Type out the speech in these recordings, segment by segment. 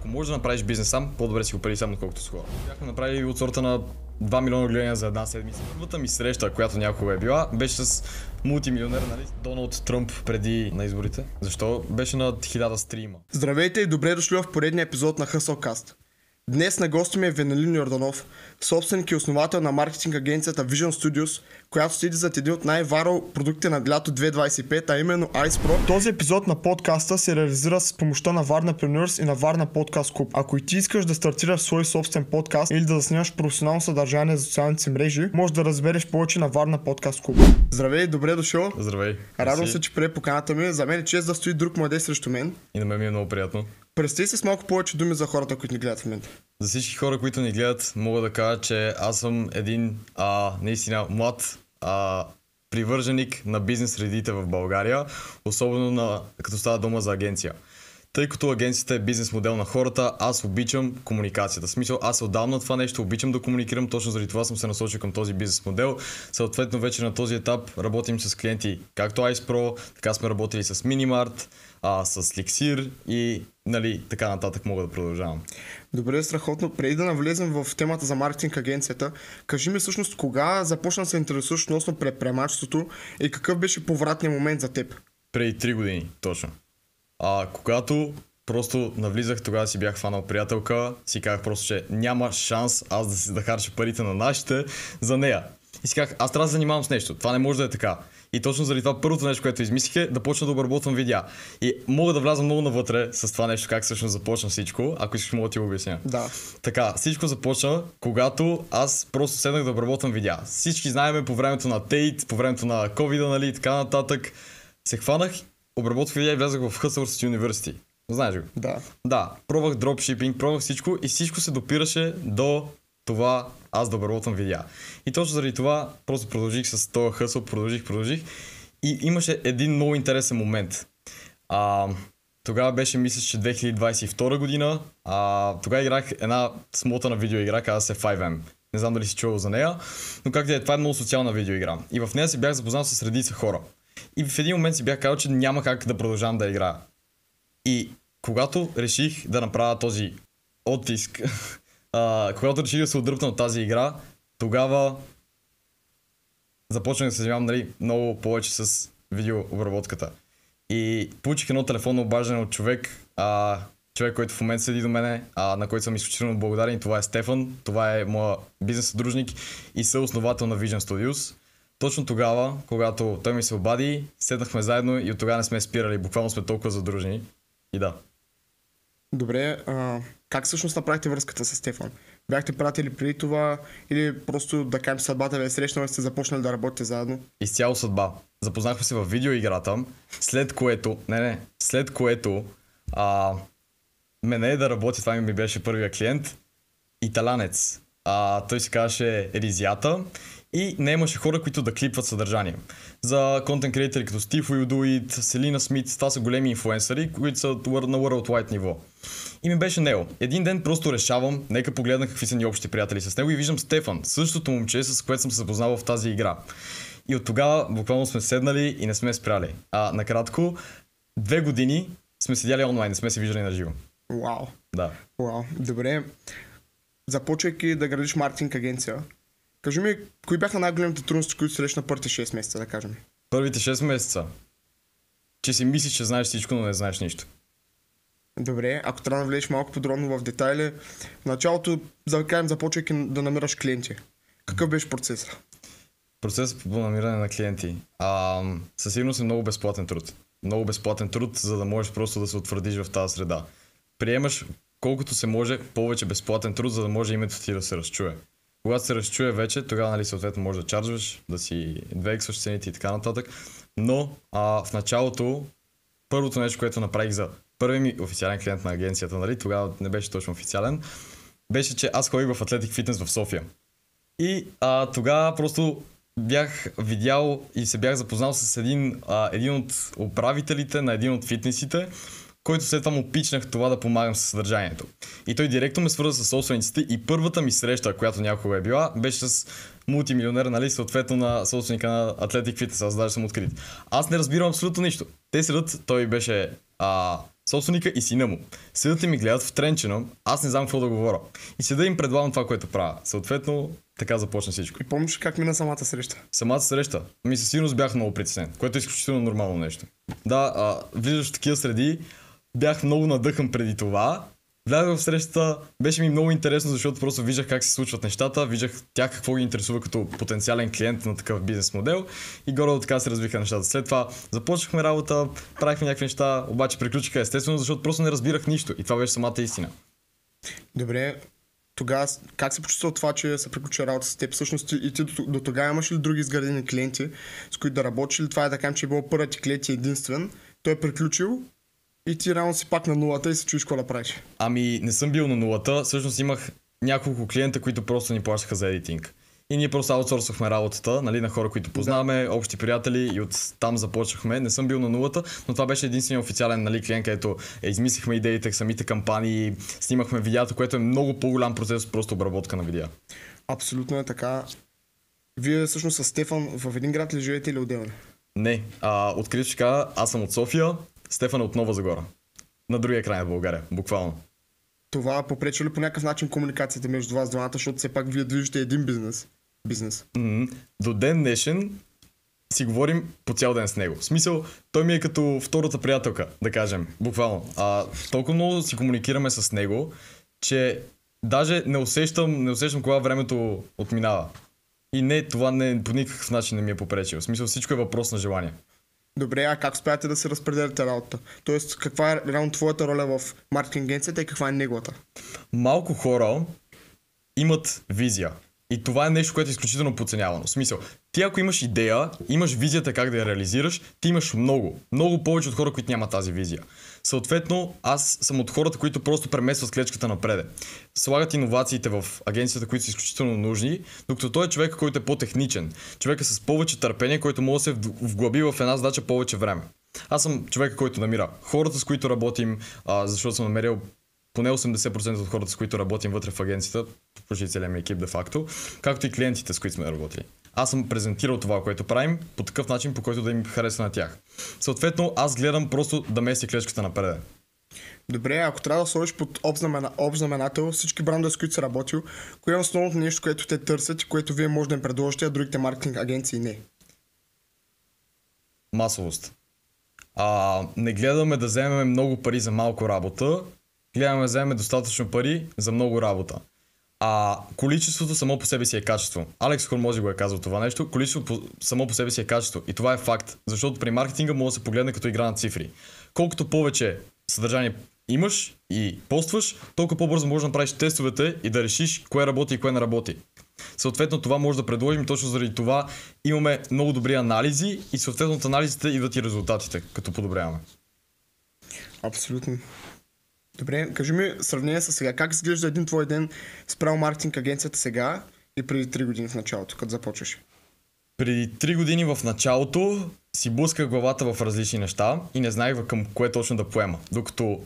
Ако можеш да направиш бизнес сам, по-добре си го прави сам, отколкото с хора. Бяхме направили от сорта на 2 милиона гледания за една седмица. Първата ми среща, която някога е била, беше с мултимилионер, нали? Доналд Тръмп преди на изборите. Защо? Беше на 1000 стрима. Здравейте и добре дошли в поредния епизод на Hustlecast. Днес на гости ми е Венелин Йорданов, собственик и основател на маркетинг агенцията Vision Studios, която седи зад един от най-варал продукти на лято 2025, а именно Ice Pro. Този епизод на подкаста се реализира с помощта на Varnapreneurs и на Varna Podcast Club. Ако и ти искаш да стартираш свой собствен подкаст или да снимаш професионално съдържание за социалните си мрежи, можеш да разбереш повече на Varna Podcast Club. Здравей, добре дошъл. Здравей. Радвам се, че прие поканата ми. За мен е чест да стои друг младеж срещу мен. И на мен ми е много приятно. Представи се с малко повече думи за хората, които ни гледат в момента. За всички хора, които ни гледат, мога да кажа, че аз съм един наистина млад привърженик на бизнес средите в България, особено като става дума за агенция. Тъй като агенцията е бизнес модел на хората, аз обичам комуникацията. В смисъл, аз отдавна това нещо обичам да комуникирам, точно заради това съм се насочил към този бизнес модел. Съответно, вече на този етап работим с клиенти както Ice Pro, така сме работили с Minimart, с Lixir и така нататък мога да продължавам. Добре, страхотно. Преди да навлезем в темата за маркетинг агенцията, кажи ми всъщност кога започна да се интересуваш относно предприемачеството и какъв беше повратният момент за теб? Преди 3 години, точно. Когато просто навлизах, тогава си бях фанал приятелка, си казах просто, че няма шанс аз да харча парите на нашите за нея. И си казах, аз трябва да се занимавам с нещо, това не може да е така. И точно заради това първото нещо, което измислих е да почна да обработвам видеа. И мога да вляза много навътре с това нещо, как всъщност започна всичко, ако искаш мога да ти го обясня. Да. Така, всичко започна, когато аз просто седнах да обработвам видеа. Всички знаем по времето на Тейт, по времето на COVID, и така нататък. Се хванах, обработвах видеа и влязах в Hustle University. Знаеш го? Да. Да, пробвах дропшипинг, пробвах всичко и всичко се допираше до това аз да обработвам видеа. И точно заради това просто продължих с този хъсъл, продължих и имаше един много интересен момент. Тогава беше, мисля, че 2022 година. Тогава играх една смотана видеоигра, каза се 5M. Не знам дали си чувал за нея, но както това е много социална видеоигра. И в нея се бях запознал с редица хора. И в един момент си бях казал, че няма как да продължавам да играя. И когато реших да направя този оттиск, когато реших да се отдръпна от тази игра, тогава започнах да се занимавам много повече с видеообработката. И получих едно телефонно обаждане от човек, който в момента седи до мене, на който съм изключително благодарен. Това е Стефан, това е моя бизнес съдружник и съосновател на Vision Studios. Точно тогава, когато той ми се обади, седнахме заедно и от тогава не сме спирали, буквално сме толкова задружени. И да. Добре, как всъщност направихте връзката с Стефан? Бяхте приятели преди това или просто да кажем съдбата ви е срещнала и сте започнали да работите заедно? Изцяло съдба. Запознахме се във видеоиграта, след което мене да работи, това ми беше първия клиент, италянец. Той се казваше Ризията и не имаше хора, които да клипват съдържание. За контент креатори като Стив Уилдуит, Селина Смит, това са големи инфлуенсъри, които са на worldwide ниво. И ми беше него. Един ден просто решавам, нека погледна какви са ни общи приятели с него и виждам Стефан, същото момче, с което съм се запознал в тази игра. И от тогава буквално сме седнали и не сме спряли. Накратко, 2 години сме седяли онлайн, не сме се виждали на живо. Вау. Да. Вау. Добре. Започвайки да градиш маркетинг агенция, кажи ми, кои бяха най-големите трудности, които срещна първите 6 месеца, да кажем? Първите 6 месеца. Че си мислиш, че знаеш всичко, но не знаеш нищо. Добре, ако трябва да влезеш малко подробно в детайли, в началото, да кажем, започвайки да намираш клиенти. Какъв беше процесът? Процесът по намиране на клиенти. Със сигурност е много безплатен труд. Много безплатен труд, за да можеш просто да се утвърдиш в тази среда. Приемаш колкото се може повече безплатен труд, за да може името ти да се разчуе. Когато се разчуе вече, тогава съответно можеш да чарджваш, да си двексваш цените и така нататък. Но в началото, първото нещо, което направих за първи ми официален клиент на агенцията, тогава не беше точно официален, беше, че аз ходих в Атлетик Фитнес в София. И тогава просто бях видял и се бях запознал с един от управителите на един от фитнесите, който след това му пичнах това да помагам със съдържанието. И той директно ме свърза с собствениците и първата ми среща, която някога е била, беше с мултимилионер, съответно на собственика на Athletic Fitness, аз даже съм открит. Аз не разбирам абсолютно нищо. Те седат, той беше собственика и сина му. Седят и ми гледат втренчено, аз не знам какво да говоря. И седа им предлагам това, което правя. Съответно, така започна всичко. И помниш как мина самата среща? Самата среща, със сигурност бях много притеснен, което е изключително нормално нещо. Да, влизаш в такива среди, бях много надъхан преди това. Влязох в срещата, беше ми много интересно, защото просто виждах как се случват нещата, виждах тях какво ги интересува като потенциален клиент на такъв бизнес модел и горе така се развиха нещата. След това започнахме работа, правихме някакви неща, обаче приключиха естествено, защото просто не разбирах нищо и това беше самата истина. Добре, тогава как се почувства това, че се приключи работа с теб? Всъщност и ти до тогава имаш ли други изградени клиенти, с които да работиш, или това е да кажем, че е било първият ти клиент и единствен, той е приключил и ти реално си пак на нулата и се чуеш какво да правиш? Ами не съм бил на нулата, всъщност имах няколко клиента, които просто ни плащаха за едитинг. И ние просто аутсорсвахме работата, нали, на хора, които познаваме, общи приятели и от там започнахме. Не съм бил на нулата, но това беше единствения официален, нали, клиент, където измислихме идеите, самите кампании, снимахме видеята, което е много по-голям процес от просто обработка на видеа. Абсолютно е така. Вие всъщност с Стефан в един град ли живеете или отделно? Не, открито ще кажа, аз съм от София, Стефан е от Нова Загора. На другия край на България, буквално. Това попречи ли по някакъв начин комуникацията между вас двамата, защото все пак вие движите един бизнес? До ден днешен си говорим по цял ден с него. В смисъл, той ми е като втората приятелка, да кажем, буквално. Толкова много си комуникираме с него, че даже не усещам кога времето отминава. И не, това не по никакъв начин не ми е попречило. В смисъл, всичко е въпрос на желание. Добре, а как успявате да се разпределяте работата? Тоест, каква е реално твоята роля в маркетинг агенцията и каква е неговата? Малко хора имат визия. И това е нещо, което е изключително подценявано. В смисъл, ти ако имаш идея, имаш визията как да я реализираш, ти имаш много повече от хора, които нямат тази визия. Съответно, аз съм от хората, които просто преместват клечката напред. Слагат иновациите в агенцията, които са изключително нужни, докато той е човек, който е по-техничен. Човека с повече търпение, който може да се вглъби в една задача повече време. Аз съм човека, който намира хората, с които работим, защото съм намерил поне 80% от хората, с които работим вътре в агенцията, почти целият ми екип де-факто, както и клиентите, с които сме работили. Аз съм презентирал това, което правим, по такъв начин, по който да им хареса на тях. Съответно, аз гледам просто да меси клечката напред. Добре, ако трябва да сложиш под общ знаменател всички брандове, с които си работил, кое е основното нещо, което те търсят и което вие може да им предложите, а другите маркетинг агенции не? Масовост. Не гледаме да вземем много пари за малко работа, гледаме да вземем достатъчно пари за много работа. Количеството само по себе си е качество. Алекс Хормози го е казал това нещо. Количеството само по себе си е качество. И това е факт. Защото при маркетинга може да се погледне като игра на цифри. Колкото повече съдържание имаш и постваш, толкова по-бързо можеш да направиш тестовете и да решиш кое работи и кое не работи. Съответно това може да предложим, точно заради това имаме много добри анализи и съответно от анализите идват и резултатите, като подобряваме. Абсолютно. Добре, кажи ми сравнение с сега. Как изглежда един твой ден спрямо маркетинг агенцията сега и преди 3 години в началото, като започваш? Преди 3 години в началото си блъсках главата в различни неща и не знаех към кое точно да поема. Докато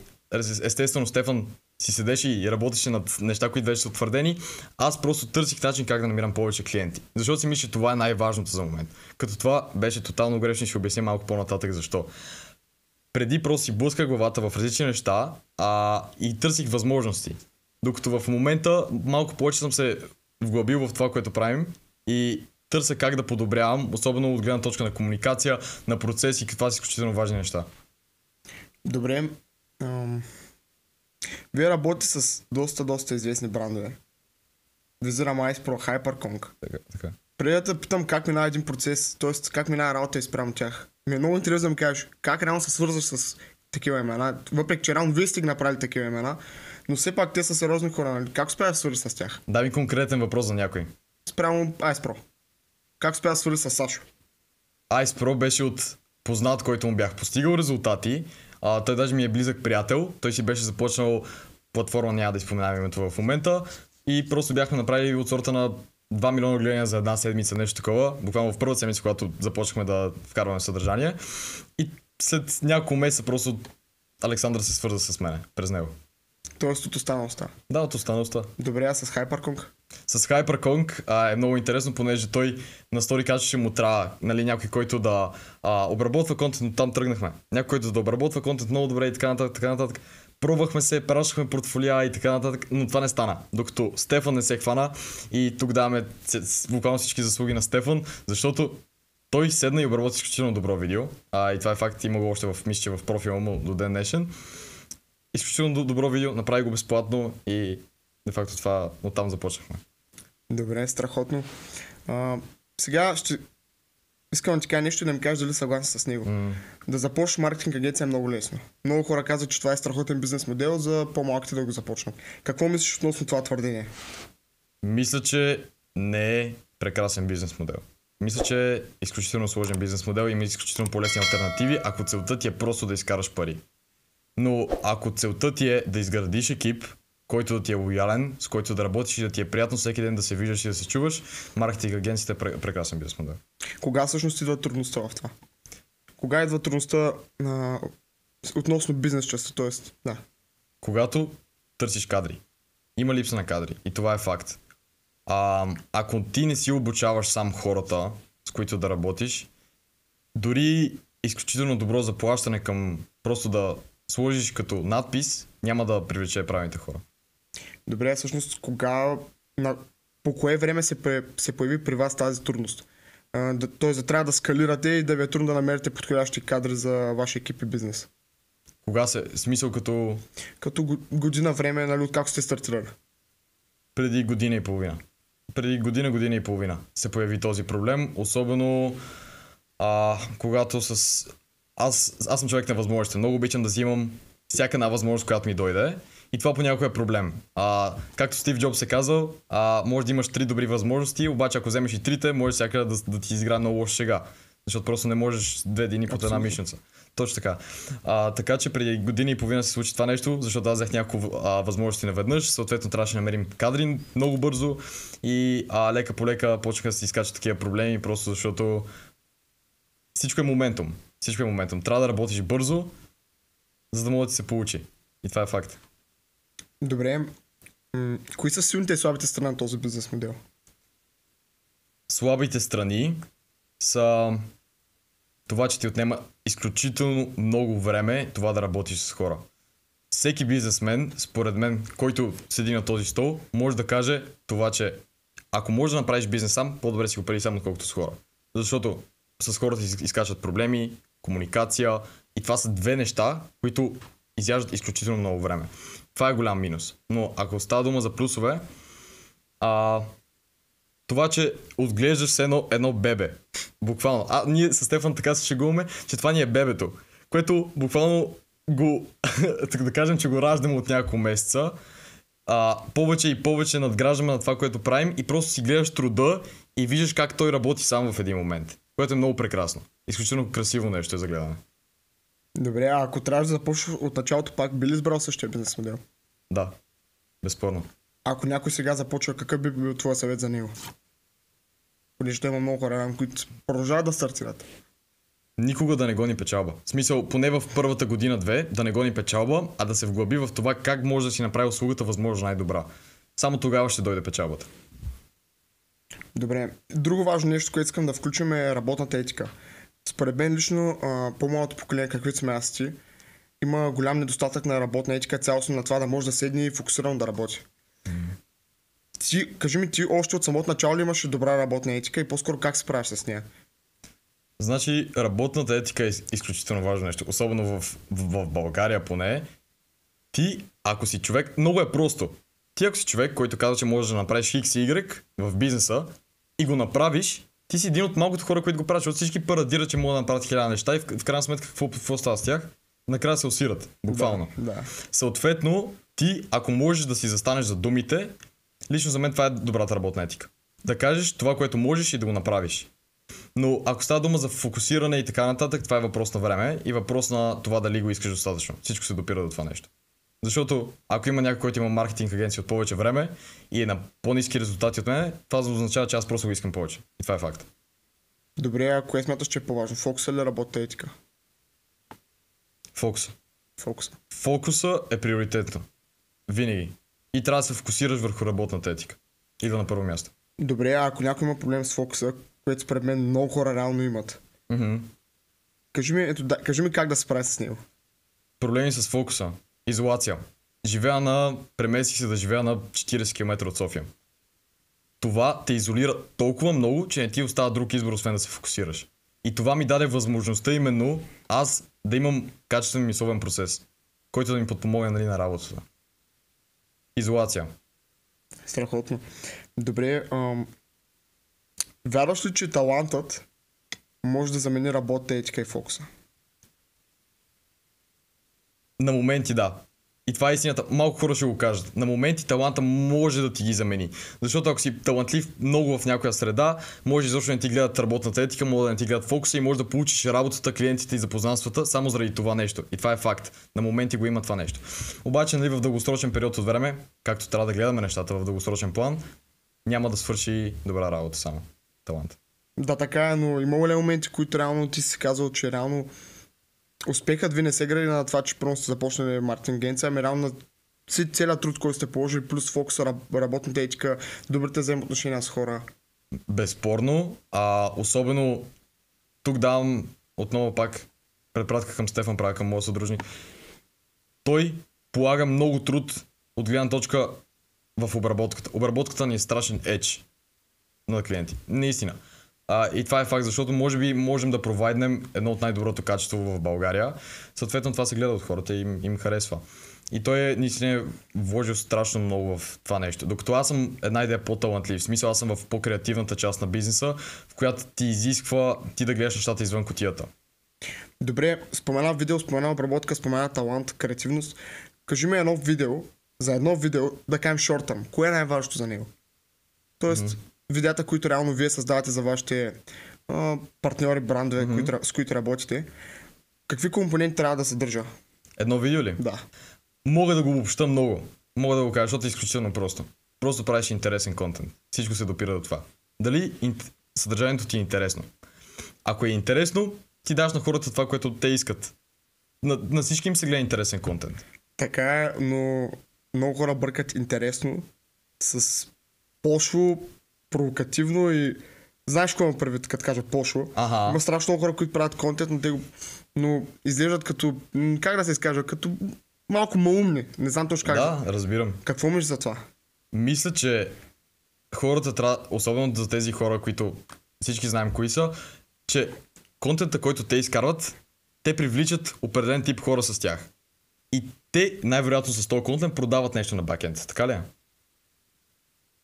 естествено Стефан си седеше и работеше над неща, които вече са утвърдени, аз просто търсих начин как да намирам повече клиенти. Защото си мисля, че това е най-важното за момент. Като това беше тотално грешно и ще обясня малко по-нататък защо. Преди просто си блъсках главата в различни неща и търсих възможности. Докато в момента малко повече съм се вглъбил в това, което правим и търся как да подобрявам, особено от гледна точка на комуникация, на процеси и това са изключително важни неща. Добре. Вие работите с доста известни брандове. Визирам iSpro, HyperConk. Така. Преди да те питам как минава един процес, т.е. как минава работа и спрямо тях, ми е много интересно да ми кажеш как реално се свързваш с такива имена, въпреки че реално вие сте ги направили такива имена, но все пак те са сериозни хора, нали? Как успя да се свържи с тях? Дай ми конкретен въпрос за някой. Спрямо iSpro. Как успя да се свържи с Сашо? iSpro беше от познат, който му бях постигал резултати. Той даже ми е близък приятел. Той си беше започнал платформа, няма да изпоменавам името в момента. И просто бяхме направили от сорта на 2 милиона гледания за една седмица, нещо такова. Буквално в първата седмица, когато започнахме да вкарваме съдържание. И след няколко месеца просто Александър се свърза с мене през него. Тоест от останалостта. Да, от останалостта. Добре, а с HyperConk? С HyperKong е много интересно, понеже той на стори каза, че му трябва, нали, някой, който да обработва контент, там тръгнахме. Някой, който да обработва контент много добре и така нататък, така нататък. Пробвахме се, пращахме портфолиа и така нататък, но това не стана. Докато Стефан не се хвана и тук даваме буквално всички заслуги на Стефан, защото той седна и обработи изключително добро видео. И това е факт, има го още в профила му до ден днешен. Изключително добро видео, направи го безплатно и де факто това оттам започнахме. Добре, страхотно. Сега искам да ти кажа нещо и да ми кажеш дали съгласен с него. Да започнеш маркетинг агенция е много лесно. Много хора казват, че това е страхотен бизнес модел за по-малките да го започнат. Какво мислиш относно това твърдение? Мисля, че не е прекрасен бизнес модел. Мисля, че е изключително сложен бизнес модел и има изключително по-лесни алтернативи, ако целта ти е просто да изкараш пари. Но ако целта ти е да изградиш екип, който да ти е лоялен, с който да работиш и да ти е приятно всеки ден да се виждаш и да се чуваш, маркетинг агенцията е прекрасен бизнес модел. Кога всъщност идва трудността в това? Кога идва трудността относно бизнес частта, т.е. да. Когато търсиш кадри. Има липса на кадри и това е факт. Ако ти не си обучаваш сам хората, с които да работиш, дори изключително добро заплащане към просто да сложиш като надпис, няма да привлече правилните хора. Добре, всъщност по кое време се появи при вас тази трудност? Тоест да трябва да скалирате и да ви е трудно да намерите подходящи кадри за вашия екип и бизнес. Кога смисъл като... Като година време, нали, откако сте стартирали? Преди година и половина. Преди година и половина се появи този проблем, особено когато Аз съм човек на възможности. Много обичам да взимам всяка една възможност, която ми дойде. И това понякога е проблем. Както Стив Джобс е казал, може да имаш 3 добри възможности, обаче ако вземеш и 3-те, може всяка да ти изиграе много лоша шега. Защото просто не можеш 2 дни под една мишница. Точно така. Така че преди година и половина се случи това нещо, защото аз взех няколко възможности наведнъж. Съответно трябваше да намерим кадри много бързо и лека по лека почнаха да се изкачат такива проблеми, просто защото всичко е моментум. Всичко е моментум. Трябва да работиш бързо, за да може да ти се получи. И това е факт. Добре. Кои са силните и слабите страни на този бизнес модел? Слабите страни са това, че ти отнема изключително много време това да работиш с хора. Всеки бизнесмен, според мен, който седи на този стол, може да каже това, че ако можеш да направиш бизнес сам, по-добре си го прави сам, отколкото с хора. Защото с хората изкачат проблеми, комуникация и това са две неща, които изяждат изключително много време. Това е голям минус. Но ако става дума за плюсове, това, че отглеждаш се едно бебе. Буквално. Ние с Стефан така се шегуваме, че това ни е бебето. Което буквално го, така да кажем, че го раждаме от няколко месеца. Повече и повече надграждаме на това, което правим и просто си гледаш труда и виждаш как той работи сам в един момент. Което е много прекрасно. Изключително красиво нещо е за гледане. Добре, ако трябваше да започнеш от началото пак, би ли избрал същия бизнес модел? Да, безспорно. Ако някой сега започва, какъв би бил твой съвет за него? Понеже има много хора, които продължават да стартират. Никога да не гони печалба. В смисъл, поне в първата година-две да не гони печалба, а да се вглъби в това как може да си направи услугата възможно най-добра. Само тогава ще дойде печалбата. Добре. Друго важно нещо, което искам да включим е работната етика. Според мен лично по-малото поколение, каквито сме аз ти, има голям недостатък на работна етика, цялостно на това да може да седне и фокусирано да работи. Кажи ми, ти още от самото начало ли имаш добра работна етика и по-скоро как се правиш с нея? Значи, работната етика е изключително важно нещо, особено в България поне. Ти, ако си човек, много е просто. Ти ако си човек, който казва, че можеш да направиш X и Y в бизнеса и го направиш, ти си един от малкото хора, които го правят, защото всички парадират, че могат да направят 1000 неща и в крайна сметка какво става с тях? Накрая се усират, буквално. Да. Съответно, ти, ако можеш да си застанеш за думите, лично за мен това е добрата работна етика. Да кажеш това, което можеш и да го направиш. Но ако става дума за фокусиране и така нататък, това е въпрос на време и въпрос на това дали го искаш достатъчно. Всичко се допира до това нещо. Защото ако има някой, който има маркетинг агенция от повече време и е на по-ниски резултати от мен, това означава, че аз просто го искам повече. И това е факт. Добре, а кое смяташ, че е по-важно? Фокуса или работната етика? Фокуса. Фокуса. Фокуса е приоритетно. Винаги. И трябва да се фокусираш върху работната етика. Идва на първо място. Добре, а ако някой има проблем с фокуса, което според мен много хора реално имат, кажи ми как да се справи с него. Проблеми с фокуса. Изолация. Преместих се да живея на 40 км от София. Това те изолира толкова много, че не ти остава друг избор, освен да се фокусираш. И това ми даде възможността именно аз да имам качествен мисловен процес, който да ми подпомогне, нали, на работата. Изолация. Страхотно. Добре, вярваш ли, че талантът може да замени работа, етика и фокуса? На моменти да. И това е истината. Малко хора ще го кажат. На моменти таланта може да ти ги замени. Защото ако си талантлив много в някоя среда, може изобщо да не ти гледат работната етика, може да не ти гледат фокуса и може да получиш работата, клиентите и запознанствата само заради това нещо. И това е факт. На моменти го има това нещо. Обаче, нали, в дългосрочен период от време, както трябва да гледаме нещата в дългосрочен план, няма да свърши добра работа само талант. Да, така е, но имало ли моменти, които реално ти си казал, че реално успехът ви не се гради на това, че просто сте започнали маркетинг агенция, ами реално на целият труд, който сте положили, плюс фокуса, работната етика, добрите взаимоотношения с хора? Безспорно, особено тук давам отново пак препратка към Стефан, правя към моя съдружник. Той полага много труд от гледна точка в обработката. Обработката ни е страшен едж на клиенти. Наистина. И това е факт, защото може би можем да провайднем едно от най-доброто качество в България. Съответно това се гледа от хората и им харесва. И той наистина вложил страшно много в това нещо. Докато аз съм една идея по-талантлив. В смисъл, аз съм в по-креативната част на бизнеса, в която ти изисква ти да гледаш нещата извън кутията. Добре, спомена видео, спомена обработка, спомена талант, креативност. Кажи ми за едно видео, да кажем шортърм. Кое е най-важното за него? Тоест, видеята, които реално вие създавате за вашите партньори, брандове, с които работите, какви компоненти трябва да съдържа? Едно видео ли? Да. Мога да го обобща много. Мога да го кажа, защото е изключително просто. Просто правиш интересен контент. Всичко се допира до това. Дали съдържанието ти е интересно? Ако е интересно, ти даш на хората това, което те искат. На всички им се гледа интересен контент. Така е, но много хора бъркат интересно с пошло, провокативно и знаеш какво ме прави, като кажа пошло. Има страшно много хора, които правят контент, но изглеждат като, как да се изкажа, като малко малумни. Не знам точно как. Да, разбирам. Какво мислиш за това? Мисля, че хората трябва, особено за тези хора, които всички знаем кои са, че контента, който те изкарват, те привличат определен тип хора с тях. И те най-вероятно с този контент продават нещо на бакенд. Така ли е?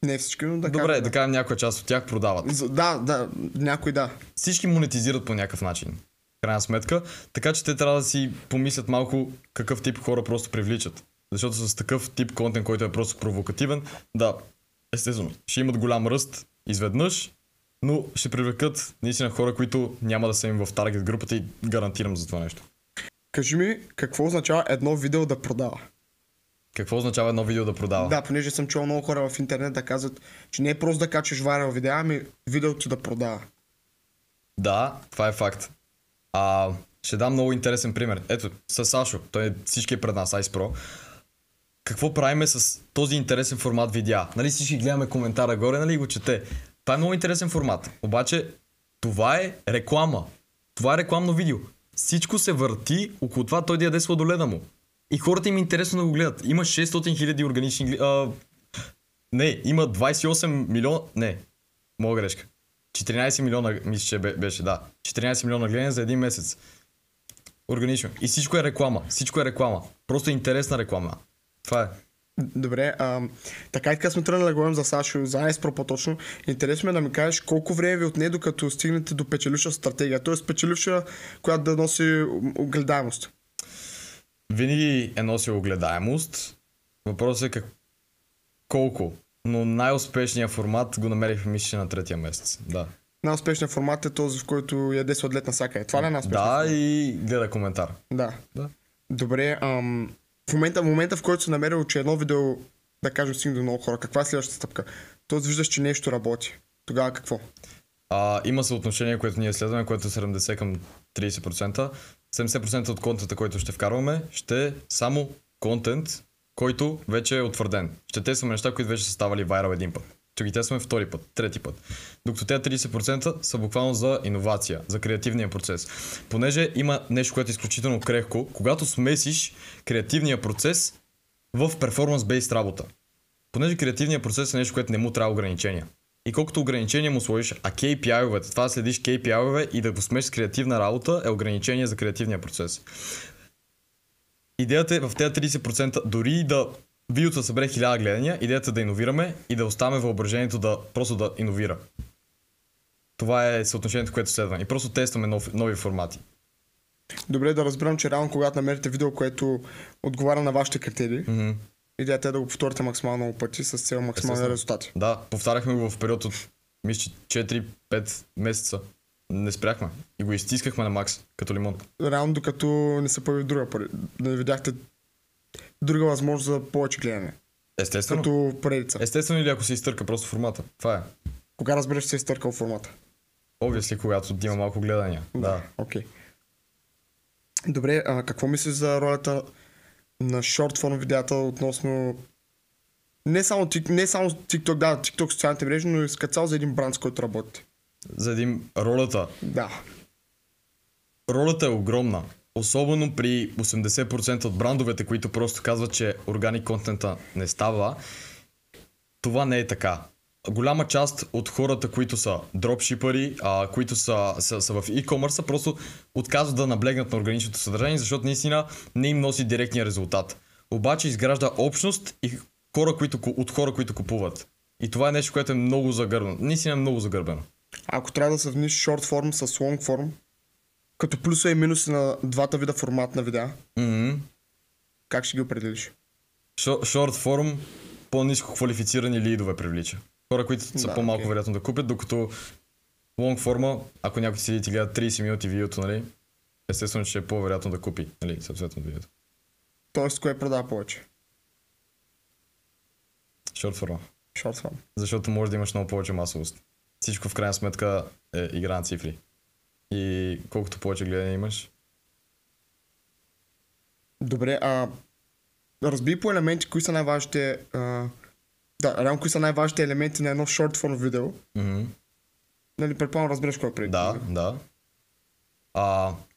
Не всички, но Добре, да кажем някоя част от тях продават. Да, някой да. Всички монетизират по някакъв начин. Крайна сметка. Така че те трябва да си помислят малко какъв тип хора просто привличат. Защото с такъв тип контент, който е просто провокативен, да, естествено, ще имат голям ръст изведнъж, но ще привлекат наистина хора, които няма да са им в таргет групата и гарантирам за това нещо. Кажи ми, какво означава едно видео да продава? Какво означава едно видео да продава? Да, понеже съм чул много хора в интернет да казват, че не е просто да качеш вайрал видео, ами видеото да продава. Да, това е факт. Ще дам много интересен пример. Ето, с Сашо, всички е пред нас, Ice Pro. Какво правиме с този интересен формат видеа? Нали всички гледаме коментара горе, нали го чете. Това е много интересен формат. Обаче, това е реклама. Това е рекламно видео. Всичко се върти около това той да яде сладоледа му. И хората им е интересно да го гледат. Има 600 000 органични... има 28 милиона... Не, моя грешка. 14 милиона, мисля, че беше, да. 14 милиона гледания за един месец. Органично. И всичко е реклама. Всичко е реклама. Просто е интересна реклама. Това е. Добре, така и така сме тръгнали да говорим за Сашо, за Ice Pro по-точно. Интересно е да ми кажеш колко време ви отне докато стигнете до печеливша стратегия, т.е. печеливша, която да носи огледаемост. Винаги е носил огледаемост. Въпросът е колко. Но най-успешният формат го намерих, мисля, на третия месец. Да. Най-успешният формат е този, в който яде сладлет на сака. Това ли е най-успешният формат? Да, и гледа коментар. Да. Добре, в момента, в който си намерил, че едно видео, да кажем, стигне до много хора, каква е следващата стъпка? Тоест виждаш, че нещо работи. Тогава какво? Има съотношение, което ние следваме, което е 70 към 30%. 70% от контента, който ще вкарваме, ще е само контент, който вече е утвърден. Ще тестваме неща, които вече са ставали вайрал един път. ще ги тестваме втори път, трети път. Докато тези 30% са буквално за иновация, за креативния процес. Понеже има нещо, което е изключително крехко, когато смесиш креативния процес в перформанс-бейст работа. Понеже креативният процес е нещо, което не му трябва ограничения. И колкото ограничения му сложиш, а KPI-овете, това да следиш KPI-ове и да го смесиш с креативна работа е ограничение за креативния процес. Идеята е в тези 30%, дори да видеото да събере 1000 гледания, идеята е да иновираме и да оставаме въображението да просто да иновира. Това е съотношението, което следва. И просто тестваме нови формати. Добре, да разбирам, че реално когато намерите видео, което отговаря на вашите критерии, идеята е да го повторите максимално много пъти с цел максимални резултати. Да, повтаряхме го в период от 4-5 месеца. Не спряхме и го изтискахме на макс, като лимон. Реално докато не се появи да не видяхте друга възможност за повече гледане. Естествено. Като поредица. Естествено или ако се изтърка просто формата. Това е. Кога разбереш, че се изтъркал формата? Obviously, когато има малко гледания. Да. Окей. Добре, какво мислиш за ролята на шортформ видеята относно не само TikTok, да, TikTok социалните мрежи, но и с цяло за един бранд, с който работите? За един ролята. Да. Ролята е огромна. Особено при 80% от брандовете, които просто казват, че органик контента не става. Това не е така. Голяма част от хората, които са дропшипъри, които са в e-commerce, просто отказват да наблегнат на органичното съдържание, защото наистина не им носи директния резултат. Обаче изгражда общност и от хора, които купуват. И това е нещо, което е много загърбено. Наистина е много загърбено. Ако трябва да сравниш шорт форм с лонг форм, като плюса и минуси на двата вида формат на видеа, как ще ги определиш? Шорт форм по-ниско квалифицирани лидове привлича. Хора, които са по-малко вероятно да купят, докато лонг форма, ако някой седи и ти гледа 30 минути видеото, нали, естествено, че е по-вероятно да купи, нали, съответно видеото. Тоест, кое продава повече? Шорт форма. Шорт форма. Защото може да имаш много повече масовост. Всичко в крайна сметка е игра на цифри. И колкото повече гледане имаш. Добре, разби по елементи, кои са най-важните реално кои са най-важните елементи на едно short form видео. Нали, предполагам, разбираш кой е преди. Да.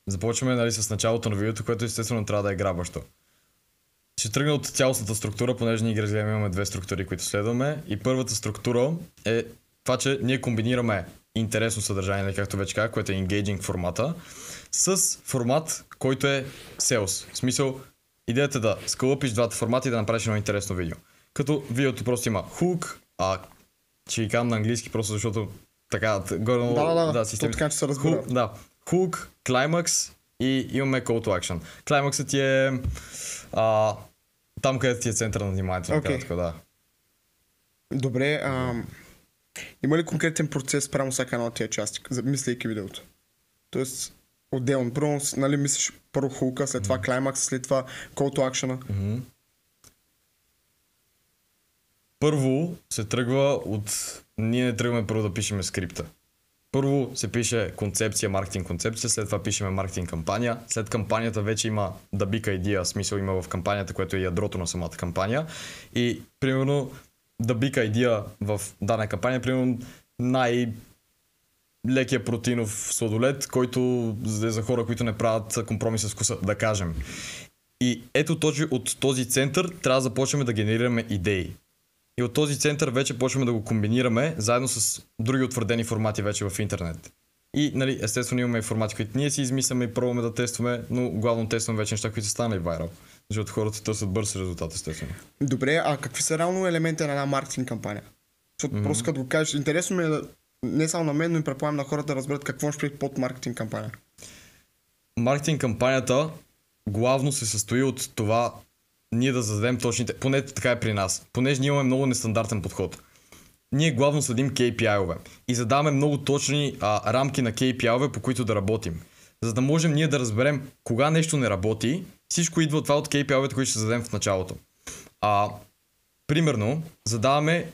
Започваме, нали, с началото на видеото, което естествено трябва да е грабващо. Ще тръгна от цялостната структура, понеже ние ги разгледаме, имаме две структури, които следваме. И първата структура е това, че ние комбинираме интересно съдържание, както вече казах, което е engaging формата, с формат, който е sales. В смисъл, идеята е да скълъпиш двата формата и да направиш едно интересно видео. Като видеото просто има hook, ще ги казвам на английски, просто защото така, горе-долу... Да, система. Така, че се разбира. Hook, climax и имаме call to action. Climaxът ти е там, където ти е центъра на вниманието. Okay. Да. Добре, има ли конкретен процес прямо всяка една от тия части, мислейки видеото? Тоест, отделно. Първо, нали, мислиш първо хука, след това клаймакс, след това call to action. Първо се тръгва от... Ние не тръгваме първо да пишеме скрипта. Първо се пише концепция, маркетинг концепция, след това пишеме маркетинг кампания. След кампанията вече има да big idea, смисъл има в кампанията, което е ядрото на самата кампания. И примерно да big idea в дадена кампания, примерно лекия протеинов сладолед, който е за хора, които не правят компромис с вкуса, да кажем. И ето точно от този център трябва да започнем да генерираме идеи. И от този център вече почваме да го комбинираме заедно с други утвърдени формати вече в интернет. И нали, естествено имаме и формати, които ние си измисляме и пробваме да тестваме, но главно тестваме вече неща, които са станали вайрал. Защото хората търсят бърз резултат, естествено. Добре, а какви са реално елементи на една маркетинг кампания? Защото просто като го кажеш, интересно ми е не само на мен, но и предполагам на хората да разберат какво ще бъде под маркетинг кампания. Маркетинг кампанията главно се състои от това ние да зададем точните, поне така е при нас, понеже ние имаме много нестандартен подход. Ние главно следим KPI-ове и задаваме много точни рамки на KPI-ове, по които да работим. За да можем ние да разберем кога нещо не работи, всичко идва от това от KPI-овете, които ще зададем в началото. Примерно, задаваме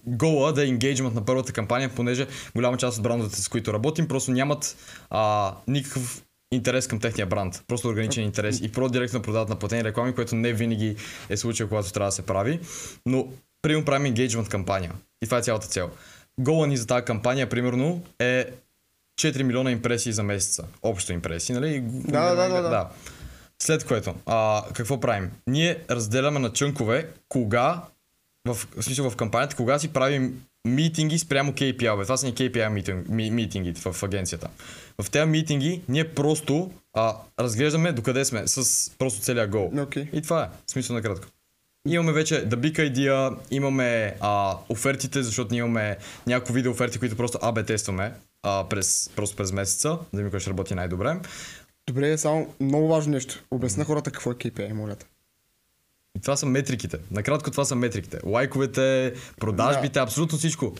гола да е engagement на първата кампания, понеже голяма част от брандовете, с които работим, просто нямат никакъв интерес към техния бранд. Просто органичен интерес и директно продават на платени реклами, което не винаги е случай, когато трябва да се прави. Но примерно правим engagement кампания. И това е цялата цел. Гола ни за тази кампания, примерно, е 4 милиона импресии за месеца. Общо импресии, нали? Да. След което, какво правим? Ние разделяме на чънкове кога, в смисъл в кампанията, кога си правим митинги спрямо KPI. Това са ни KPI митингите в агенцията. В тези митинги ние просто разглеждаме докъде сме с просто целия гол. Okay. И това е, смисъл накратко. Имаме вече The Big Idea, имаме офертите, защото ние имаме няколко видео оферти, които просто АБ тестваме просто през месеца, да ми кой ще работи най-добре. Добре, само много важно нещо. Обясня хората какво е KPI, моля те. И това са метриките. Накратко това са метриките. Лайковете, продажбите, абсолютно всичко.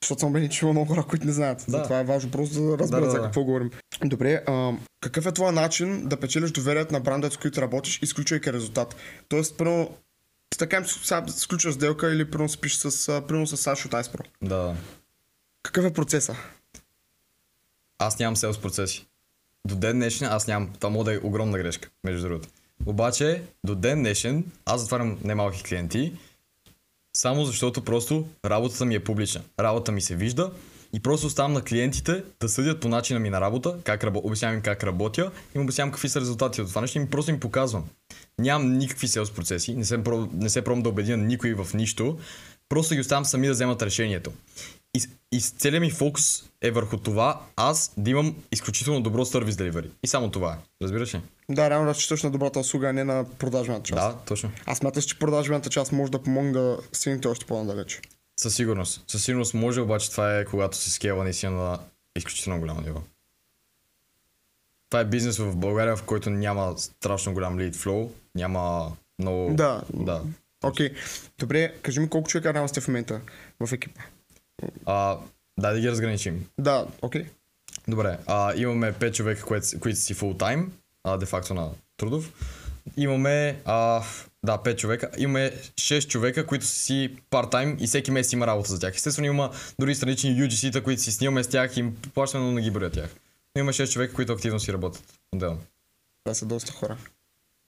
Защото съм убеден, че има много хора, които не знаят. Затова е важно просто да разберат за какво говорим. Добре, какъв е твой начин да печелиш доверието на брандовете, с които работиш, изключвайки резултат? Тоест, първо, така сключваш сделка или първо си пишеш с Сашо от Icepro. Да. Какъв е процеса? Аз нямам селс процеси. До ден днешен аз нямам. Това може да е огромна грешка, между другото. Обаче, до ден днешен аз затварям немалки клиенти, само защото просто работата ми е публична. Работата ми се вижда и просто оставам на клиентите да съдят по начина ми на работа, обяснявам им как работя и им обяснявам какви са резултатите от това нещо и просто им показвам. Нямам никакви селс процеси, не се пробвам да убедя никой в нищо, просто ги оставам сами да вземат решението. И целият ми фокус е върху това аз да имам изключително добро сервис деливери. И само това е. Разбираш ли? Да, реално разчиташ на добрата услуга, а не на продажбената част. Да, точно. Аз смяташ, че продажбената част може да помогне да стигнете още по-надалеч. Със сигурност. Със сигурност може, обаче това е когато се скейла наистина на изключително голямо ниво. Това е бизнес в България, в който няма страшно голям lead flow, няма много... Да. Да. Окей. Добре, кажи ми колко човека реално сте в момента в екипа? Да ги разграничим. Да, окей. Добре, имаме 5 човека, които си фултайм, де-факто на трудов. Имаме 5 човека. Имаме 6 човека, които са си парт-тайм и всеки месец има работа за тях. Естествено има дори странични UGC-та, които си снимаме с тях и им плащаме, но не ги броя тях. Но има 6 човека, които активно си работят. Отделно. Това са доста хора.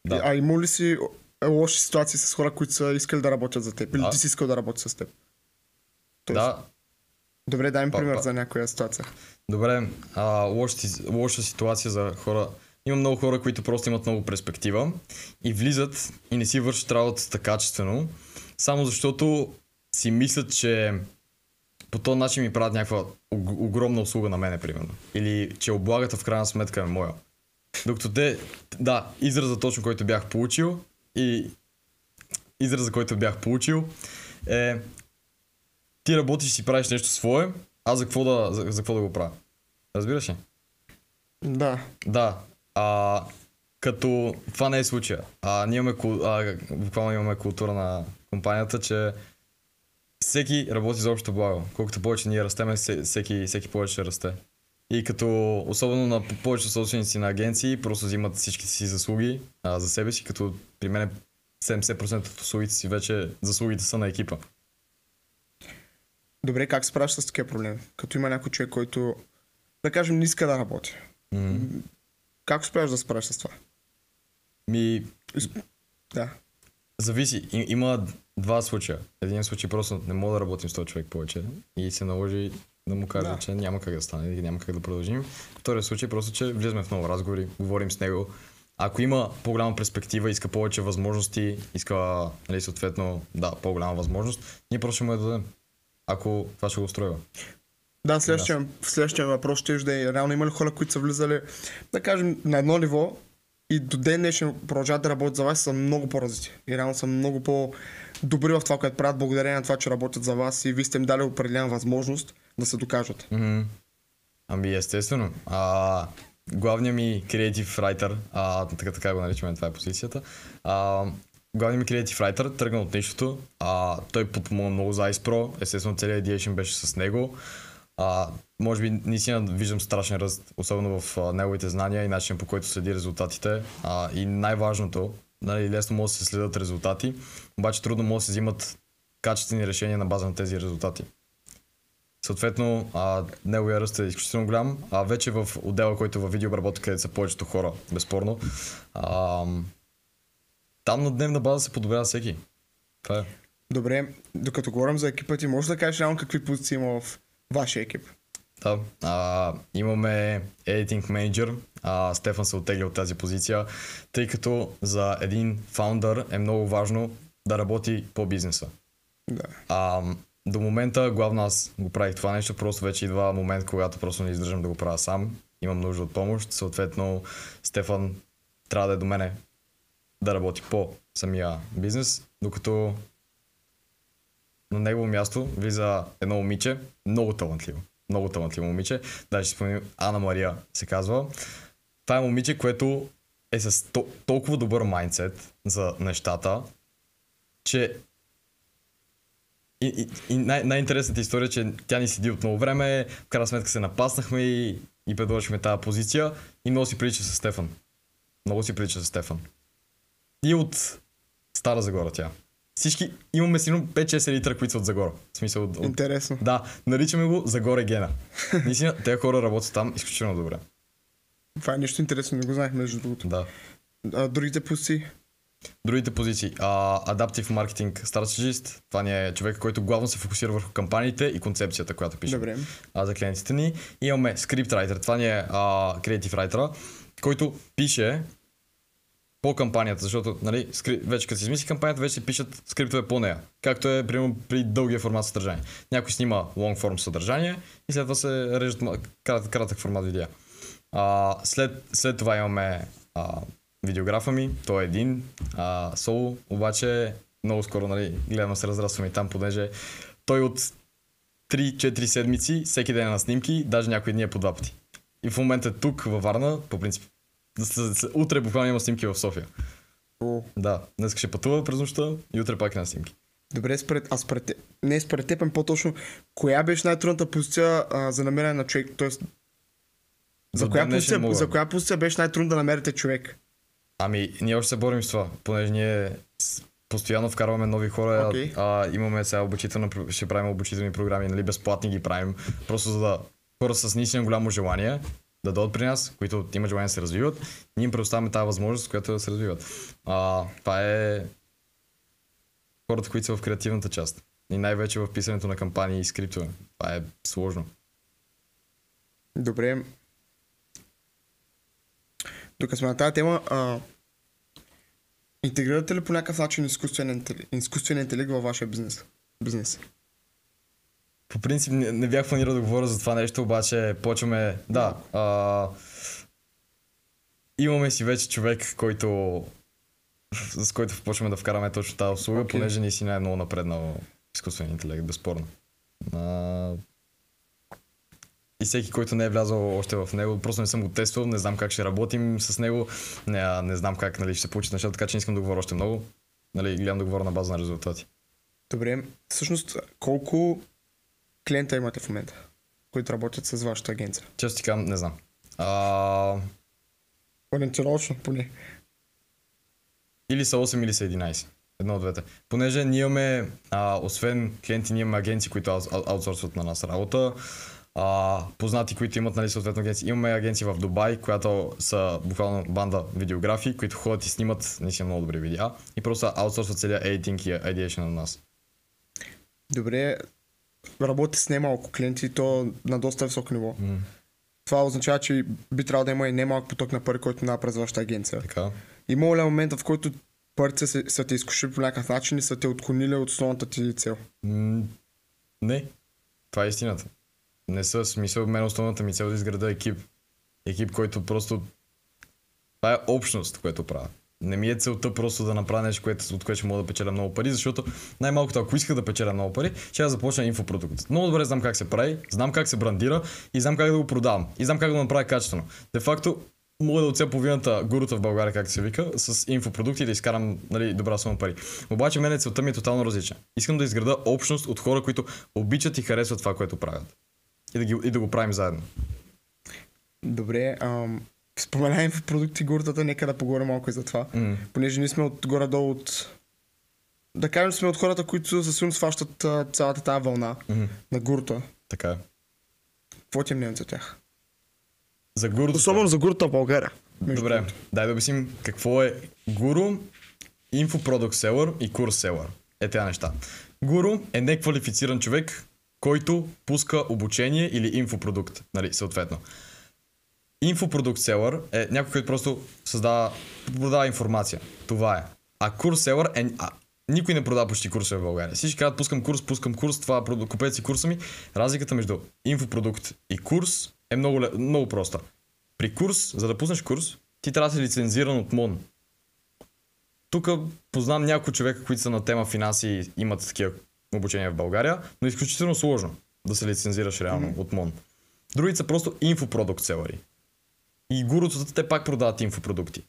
Да. Има ли си лоши ситуации с хора, които са искали да работят за теб? Или ти си искал да работиш с теб? Да. Добре, дай ми пример за някоя ситуация. Добре, лоша ситуация за хора. Има много хора, които просто имат много перспектива и влизат и не си вършат работата качествено, само защото си мислят, че по този начин ми правят някаква огромна услуга на мене, примерно. Или че облагата в крайна сметка е моя. Докато изразът точно, който бях получил е ти работиш и си правиш нещо свое, за какво да го правя? Разбираш ли? Да. Да. Като това не е случая. Ние буквално имаме култура на компанията, че всеки работи за общо благо. Колкото повече ние растеме, всеки повече ще расте. И като, особено на повечето собственици на агенции, просто взимат всичките си заслуги за себе си, като при мен 70% от услугите си вече заслугите са на екипа. Добре, как се справиш с такива проблеми? Като има някой човек, който, да кажем, не иска да работи. Как успяваш да се справиш с това? Да. Зависи. Има два случая. Един случай просто не мога да работим с този човек повече и се наложи да му кажа, че няма как да стане и няма как да продължим. Втория случай просто, че влизаме в много разговори, говорим с него. Ако има по-голяма перспектива, иска повече възможности, иска съответно по-голяма възможност, ние просто ще му я дадем. Ако това ще го устроива. Да, следващия въпрос ще да е реално има ли хора, които са влизали, да кажем, на едно ниво и до ден днешен продължават да работят за вас, са много по-развити. И реално са много по-добри в това, което правят, благодарение на това, че работят за вас и вие сте им дали определена възможност да се докажат. Ами естествено. Главният ми креатив райтер, така го наричаме, това е позицията. Главният ми креатив райтер тръгна от нищото. Той подпомогна много за Icepro. Естествено целият ideation беше с него. Може би наистина виждам страшен ръст, особено в неговите знания и начин, по който следи резултатите. И най-важното, лесно може да се следят резултати, обаче трудно може да се взимат качествени решения на база на тези резултати. Съответно, неговия ръст е изключително голям. Вече в отдела, който във видеообработка, където са повечето хора, безспорно, там на дневна база се подобрява всеки. Това е. Добре, докато говорим за екипа ти, може да кажеш реално какви позиции има в вашия екип? Да. Имаме Editing Manager. Стефан се оттегли от тази позиция, тъй като за един фаундър е много важно да работи по бизнеса. Да. До момента главно аз го правих това нещо, просто вече идва момент, когато просто не издържам да го правя сам. Имам нужда от помощ, съответно Стефан трябва да е до мене да работи по самия бизнес, докато на негово място влиза едно момиче, много талантливо момиче, даже си спомням, Ана Мария се казва. Това е момиче, което е с толкова добър майндсет за нещата, че и най-интересната история, че тя ни седи от много време, в крайна сметка се напаснахме и предложихме тази позиция и много си прилича с Стефан. И от Стара Загора тя. Всички имаме сигурно 5-6 литра, които са от Загора. В смисъл Интересно. Да, наричаме го Загоре Гена. Наистина, тези хора работят там изключително добре. Това е нещо интересно, не го знаех между другото. Да. Другите позиции? Другите позиции. Adaptive Marketing Strategist. Това ни е човек, който главно се фокусира върху кампаниите и концепцията, която пишем за клиентите ни. И имаме Script Writer. Това ни е Creative Writer, който пише по кампанията, защото нали, вече като си измисли кампанията, вече се пишат скриптове по нея. Както е примерно при дългия формат съдържание. Някой снима long form съдържание и след това се режат кратък формат видео. След това имаме видеографа ми, той е един, соло, обаче много скоро нали, гледам да се разрастваме и там, понеже той от 3-4 седмици, всеки ден е на снимки, даже някои дни е по 2 пъти. И в момента тук във Варна, по принцип, утре буквално има снимки в София. Да, днес ще пътува през нощта и утре пак е на снимки. Добре, според теб, по-точно, коя беше най-трудната позиция за намиране на човек? Тоест, за коя позиция беше най-трудно да намерите човек? Ние още се борим с това, понеже ние постоянно вкарваме нови хора, имаме сега ще правим обучителни програми, нали, безплатни ги правим, просто за да хора с наистина голямо желание да дойдат при нас, които имат желание да се развиват, ние им предоставяме тази възможност, която да се развиват. Това е хората, които са в креативната част. И най-вече в писането на кампании и скриптове. Това е сложно. Добре. Докато сме на тази тема, интегрирате ли по някакъв начин изкуствен интелект във вашия бизнес? По принцип не бях планирал да говоря за това нещо, обаче почваме... Имаме си вече човек, с който почваме да вкараме точно тази услуга, понеже наистина е много напреднал изкуствен интелект, безспорно. И всеки, който не е влязъл още в него, просто не съм го тествал, не знам как ще работим с него, не знам как нали, ще се получи нещата, така че не искам да говоря още много. Нали, гледам да говоря на база на резултати. Добре, всъщност колко клиента имате в момента, които работят с вашата агенция? Често ти казвам, не знам. Ориентировъчно поне. Или са 8, или са 11. Едно от двете. Понеже ние имаме, освен клиенти, ние имаме агенции, които аутсорсват на нас работа. Познати, които имат нали, съответно агенции. Имаме агенции в Дубай, която са буквално банда видеографи, които ходят и снимат наистина много добри видеа и просто аутсорсват целия editing и ideation на нас. Добре, работи с немалко клиенти и то на доста високо ниво. Това означава, че би трябвало да има и немалък поток на пари, който минава през вашата агенция. Така. Има ли момента, в който парите са те изкушили по някакъв начин и са те отклонили от основната ти цел? Не. Това е истината. Не са смисъл, мен основната ми цел да изграда екип. Екип, който просто... Това е общност, което правя. Не ми е целта просто да направя нещо, от което ще мога да печеля много пари, защото най-малкото, ако исках да печеля много пари, ще я започна инфопродукт. Много добре знам как се прави, знам как се брандира и знам как да го продавам. И знам как да го направя качествено. Де факто, мога да отсея половината гурута в България, както се вика, с инфопродукти и да изкарам нали, добра сума пари. Обаче мене целта ми е тотално различна. Искам да изграда общност от хора, които обичат и харесват това, което правят. И да го правим заедно. Добре, споменаем в продукти гуртата, нека да поговорим малко и за това. Понеже ние сме от горе-долу от... Да кажем, сме от хората, които със сигурност сващат цялата тази вълна на гурта. Така е. Какво ти е мнение за тях? За гуртата? Особено за гурта в България. Добре, дай да обясним какво е гуру, инфопродукт селър и курс селър. Е тези неща. Гуру е неквалифициран човек, който пуска обучение или инфопродукт, нали, съответно. Инфопродукт селър е някой, който просто продава информация. Това е. А курс селър е... никой не продава почти курсове в България. Всички казват, пускам курс, това купете си курса ми. Разликата между инфопродукт и курс е много проста. При курс, за да пуснеш курс, ти трябва да си лицензиран от МОН. Тук познам няколко човека, които са на тема финанси и имат такива обучения в България, но е изключително сложно да се лицензираш реално от МОН. Другите са просто инфопродукт селъри. И гурутата те пак продават инфопродукти.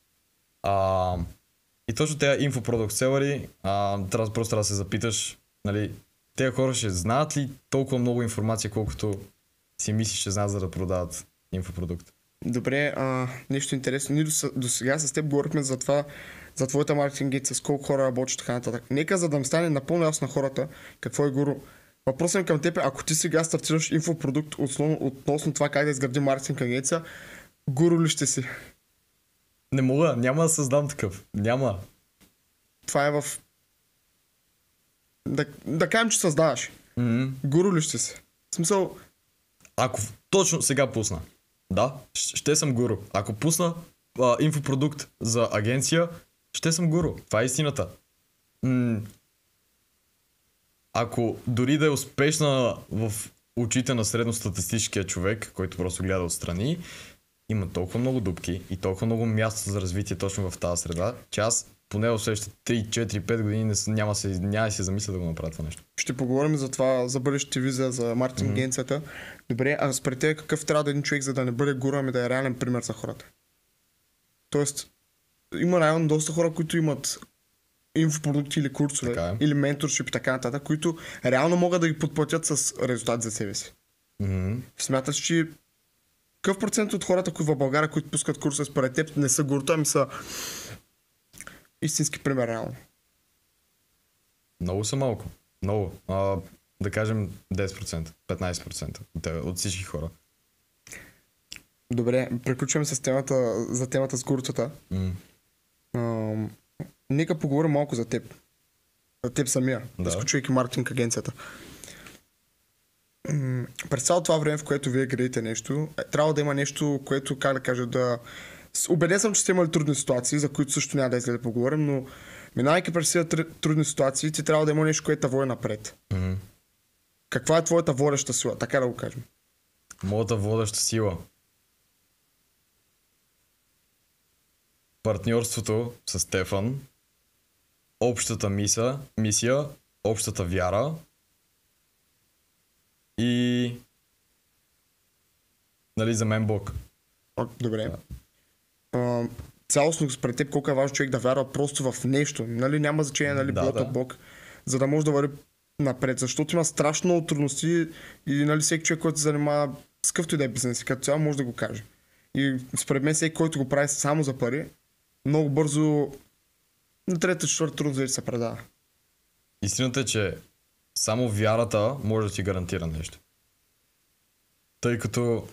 И точно тези инфопродукт селъри, просто трябва да се запиташ, нали, тези хора ще знаят ли толкова много информация, колкото си мислиш, че знаят, за да продават инфопродукт. Добре, нещо интересно. Ние до сега с теб говорихме за това, за твоята маркетинг агенция, с колко хора работиш, така нататък. Нека, за да ми стане напълно ясно на хората какво е гуру. Въпросът ми към теб е, ако ти сега стартираш инфопродукт относно това как да изгради маркетинг агенция, гуру ли ще си? Не мога, няма да създам такъв. Няма. Това е в... Да кажем, че създаваш. Гуру ли ще си? В смисъл... Ако точно сега пусна, да, ще съм гуру. Ако пусна инфопродукт за агенция, ще съм гуру. Това е истината. Ако дори да е успешна в очите на средностатистическия човек, който просто гледа отстрани, има толкова много дупки и толкова много място за развитие точно в тази среда, че аз поне в следващите 3, 4, 5 години няма да се замисля да го направя това нещо. Ще поговорим за това, за бъдещите визия, за маркетинг агенцията. Добре, а според тебе какъв трябва да е един човек, за да не бъде гуру, ами да е реален пример за хората? Тоест, има реално доста хора, които имат инфопродукти или курсове, или менторшип и така нататък, които реално могат да ги подплатят с резултат за себе си. Смяташ, че какъв процент от хората, които в България, които пускат курсове според теб, не са гуру, ами са истински пример реално? Много са малко. Много. Да кажем 10%, 15% от всички хора. Добре, приключваме с темата с гурутата. Нека поговорим малко за теб. За теб самия, изключвайки маркетинг агенцията. През цялото това време, в което вие градите нещо, трябва да има нещо, което, как да кажа, убеден съм, че сте имали трудни ситуации, за които също няма да изгледа да поговорим, но минавайки през тези трудни ситуации, ти трябва да има нещо, което те води напред. Каква е твоята водеща сила? Така да го кажем. Моята водеща сила. Партньорството с Стефан, общата мисия, общата вяра и нали за мен Бог. Добре. Цялостно според теб колко е важно човек да вярва просто в нещо. Нали, няма значение нали Бог, за да може да върви напред. Защото има страшно много трудности и нали всеки човек, който се занимава с какъвто и да е бизнес, като цяло може да го каже. И според мен всеки, който го прави само за пари, много бързо на трета, четвърта трудност да се предава. Истината е, че само вярата може да ти гарантира нещо. Тъй като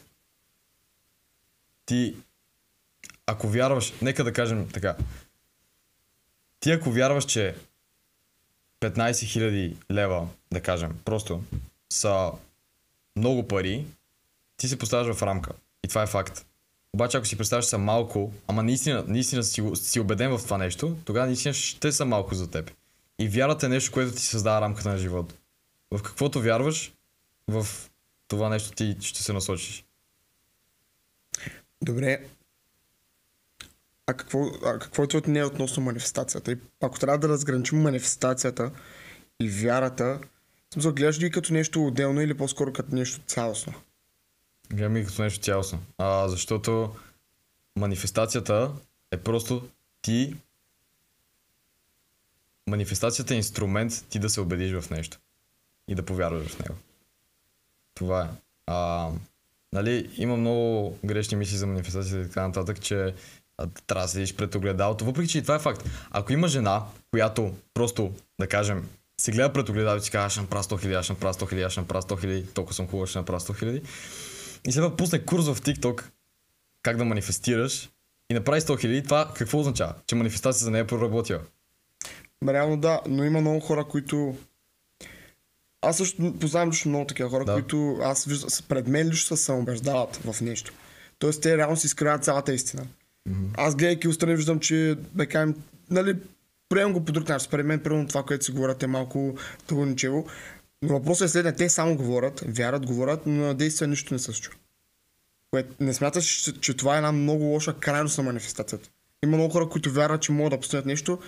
ти, ако вярваш, нека да кажем така, ти ако вярваш, че 15 000 лева, да кажем, просто са много пари, ти се поставяш в рамка. И това е факт. Обаче ако си представяш са малко, ама наистина си убеден в това нещо, тогава наистина ще са малко за теб. И вярата е нещо, което ти създава рамката на живота. В каквото вярваш, в това нещо ти ще се насочиш. Добре. А какво е твоето мнение относно манифестацията? И ако трябва да разграничим манифестацията и вярата, смисъл, гледаш ли като нещо отделно или по-скоро като нещо цялостно? Гледам и като нещо цялостно. Защото манифестацията е просто ти... Манифестацията е инструмент ти да се убедиш в нещо. И да повярваш в него. Това е. Нали, има много грешни мисли за манифестацията и така нататък, че трябва да седиш пред огледалото. Въпреки, че и това е факт. Ако има жена, която просто, да кажем, се гледа пред огледалото и си казва, аз ще направя 100 000, аз ще направя 100 000, аз ще направя 100 000, толкова съм хубава, ще направя 100 000. И след пусне курс в TikTok как да манифестираш и направи 100 000, това какво означава? Че манифестацията за нея е проработила. Реално да, но има много хора, които... Аз също познавам лично много такива хора, които аз виждам, пред мен лично се самоубеждават в нещо. Тоест те реално си изкривяват цялата истина. Аз гледайки отстрани виждам, че да кажем, нали, приемам го по друг начин. Според мен, примерно това, което си говорят е малко тъгоничево. Но въпросът е следния, те само говорят, говорят, но на действие нищо не се случва. Не смяташ, че това е една много лоша крайност на манифестацията. Има много хора, които вярват, че могат да постигнат нещо,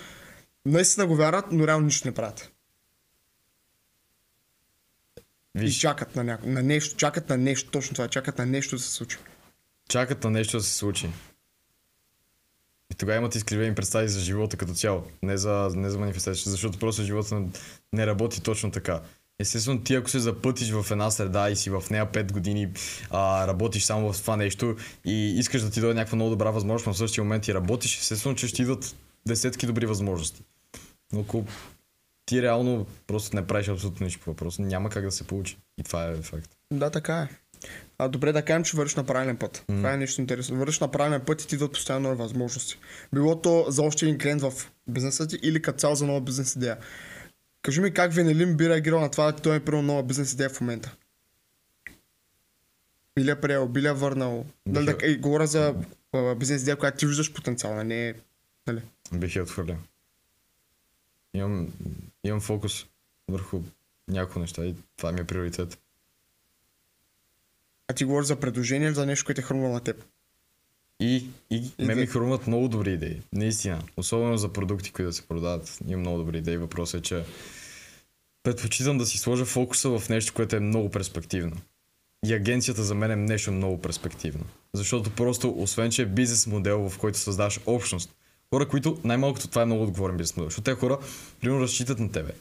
наистина го вярват, но реално нищо не правят. И чакат на нещо, чакат на нещо, точно това, чакат на нещо да се случи. Чакат на нещо да се случи. И тогава имат изкривени представи за живота като цяло, не за манифестация, защото просто живота не работи точно така. Естествено, ти ако се запътиш в една среда и си в нея 5 години, работиш само в това нещо и искаш да ти дойде някаква много добра възможност, но в същия момент и работиш, естествено, че ще идват десетки добри възможности. Но ако ти реално просто не правиш абсолютно нищо по въпроса, няма как да се получи. И това е факт. Да, така е. Добре да кажем, че вървиш на правилен път. Това е нещо интересно. Вървиш на правилен път и ти идват постоянно нови възможности. Било то за още един клиент в бизнеса ти или като цяло за нова бизнес идея. Кажи ми как Венелин би реагирал на това, че той е приел нова бизнес идея в момента. Би ли я приел, би ли я върнал? Говоря за бизнес идея, която ти виждаш потенциал, не е... Нали? Бих я отхвърлял. Имам фокус върху няколко неща и това ми е приоритет. А ти говориш за предложение или за нещо, което е хрумнало на теб? И ми хрумват много добри идеи. Наистина. Особено за продукти, които да се продават. Имам много добри идеи. Въпросът е, че предпочитам да си сложа фокуса в нещо, което е много перспективно. И агенцията за мен е нещо много перспективно. Защото просто, освен че е бизнес модел, в който създаваш общност, хора, които най-малкото това е много отговорен бизнес модел. Защото те хора, примерно, разчитат на тебе.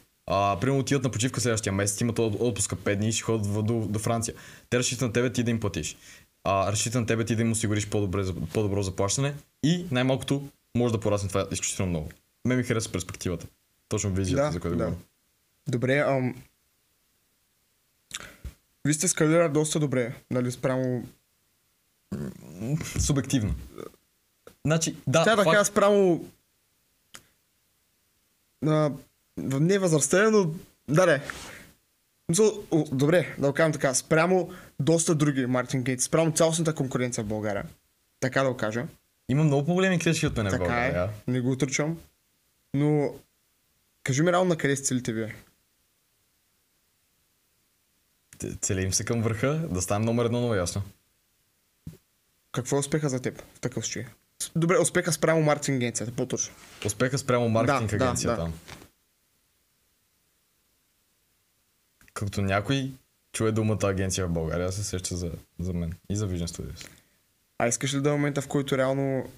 Примерно отиват на почивка следващия месец, имат отпуска 5 дни и ще ходят до Франция. Те разчитат на тебе ти да им платиш. Разчитат на тебе ти да им осигуриш по-добро заплащане и най-малкото може да порасне това изключително много. Мен ми харесва перспективата. Точно визията, за която говоря. Добре, ви сте скалирали доста добре, нали, спрямо... Субективно. Значи, да, тя да кажа спрямо... не възрастта, но... Добре, да го кажем така, спрямо доста други маркетинг агенции, спрямо цялостната конкуренция в България. Така да го кажа. Има много по-големи клиенти от мен в България. Така е, не го отричам. Но кажи ми реално на къде си целите вие? Целим се към върха, да станем номер едно, много ясно. Какво е успеха за теб в такъв случай? Добре, успеха спрямо маркетинг агенцията, по-точно. Успеха спрямо маркетинг агенцията. Да. Като някой чуе думата агенция в България, се сеща за мен и за Vision Studios. А искаш ли да е момента, в който реално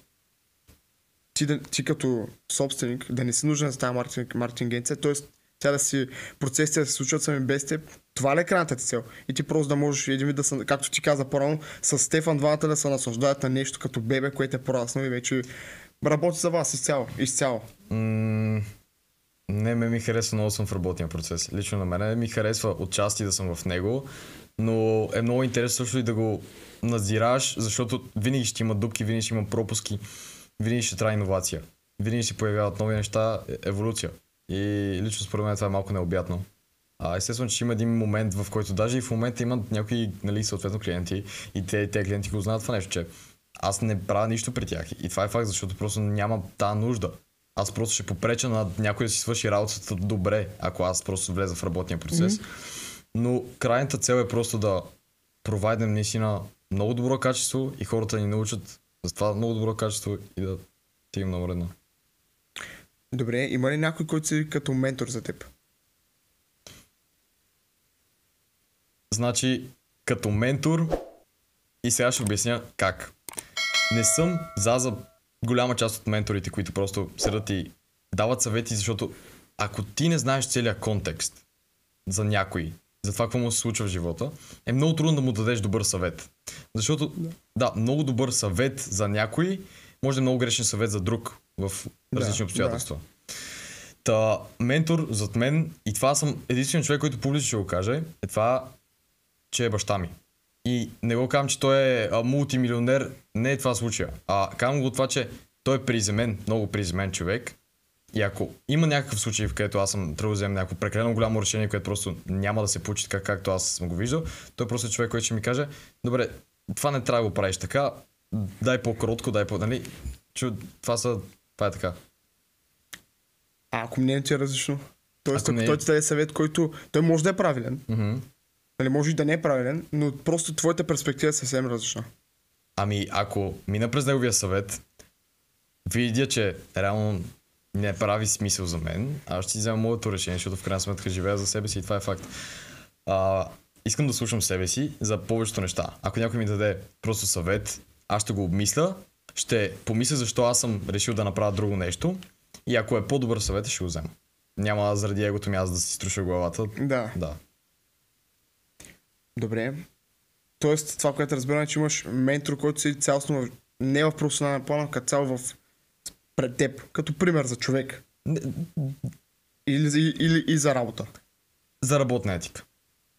ти като собственик да не си нужен за тази маркетинг агенция, т.е. тя да си процесите да се случват сами без теб, това ли е крайната ти цел? И ти просто да можеш един вид да са, както ти каза по-рано, с Стефан двамата да се наслаждават на нещо като бебе, което е пораснало и вече работи за вас изцяло. Не, ми харесва много съм в работния процес. Лично на мен ми харесва отчасти да съм в него, но е много интересно също и да го надзираш, защото винаги ще има дупки, винаги ще има пропуски, винаги ще трябва иновация. Винаги ще появяват нови неща, еволюция. И лично според мен това е малко необятно. Естествено, че има един момент, в който даже и в момента имат някои, нали, съответно клиенти и те клиенти го знаят това нещо, че аз не правя нищо при тях. И това е факт, защото просто нямам тази нужда. Аз просто ще попреча на някой да си свърши работата добре, ако аз просто влеза в работния процес. Но крайната цел е просто да провайдем наистина много добро качество и хората ни научат за това много добро качество и да стигнем номер едно. Добре, има ли някой, който си като ментор за теб? Значи, като ментор и сега ще обясня как. Не съм за голяма част от менторите, които просто седат и дават съвети, защото ако ти не знаеш целият контекст за някой, за това какво му се случва в живота, е много трудно да му дадеш добър съвет. Защото, много добър съвет за някой може да е много грешен съвет за друг в различни обстоятелства. Та, ментор зад мен, и това съм единствен човек, който публично ще го каже, е това, че е баща ми. И не го казвам, че той е мултимилионер, не е това случая. Казвам го това, че той е приземен, много приземен човек И ако има някакъв случай, в който аз съм трябвало да взема някакво прекалено голямо решение, което просто няма да се получи така, както аз съм го виждал, той просто е човек, който ще ми каже, добре, това не трябва да го правиш така, дай по-кротко, дай нали? Това е така. А ако мнението е различно? Тоест, Ако ако той ти даде съвет, който той може да е правилен, нали, може и да не е правилен, но просто твоята перспектива е съвсем различна. Ами, ако мина през неговия съвет, видя, че реално не прави смисъл за мен, аз ще си взема моето решение, защото в крайна сметка живея за себе си и това е факт. Искам да слушам себе си за повечето неща. Ако някой ми даде просто съвет, аз ще го обмисля, ще помисля защо аз съм решил да направя друго нещо и ако е по-добър съвет, ще го взема. Няма заради егото ми аз да си струша главата. Да. Добре. Тоест, това, което разбирам е, че имаш ментор, който седи цялостно не в професионален план, а като цяло пред теб, като пример за човек. Или и за работа. За работна етика.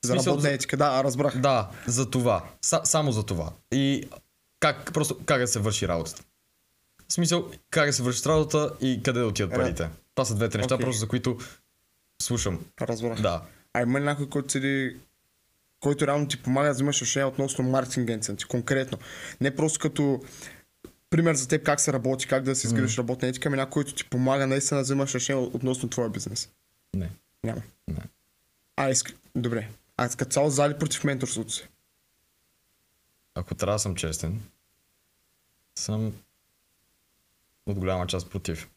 За работна етика, да, разбрах. Да, за това. Само за това. И как да се върши работата. В смисъл, как да се върши работата и къде да отидат парите. Това са двете неща, просто за които слушам. Разбрах. Да. А има ли някой, който седи, който реално ти помага да взимаш решение относно маркетинг агенцията ти, конкретно? Не просто като пример за теб как се работи, как да си изградиш работна етика, ами някой, който ти помага наистина да взимаш решение относно твоя бизнес. Не. Няма. Не. Добре. А като цяло за или против менторството си? Ако трябва да съм честен, съм от голяма част против.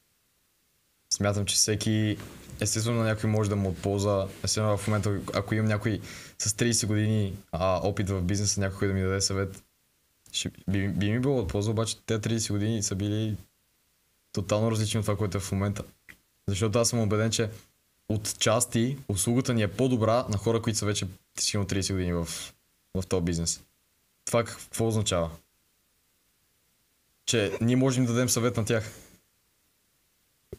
Смятам, че всеки, естествено на някой може да му отполза, естествено в момента, ако имам някой с 30 години опит в бизнеса, някой да ми даде съвет, би ми било от полза, обаче те 30 години са били тотално различни от това, което е в момента. Защото аз съм убеден, че от части услугата ни е по-добра на хора, които са вече силно 30 години в този бизнес. Това какво означава? Че ние можем да дадем съвет на тях.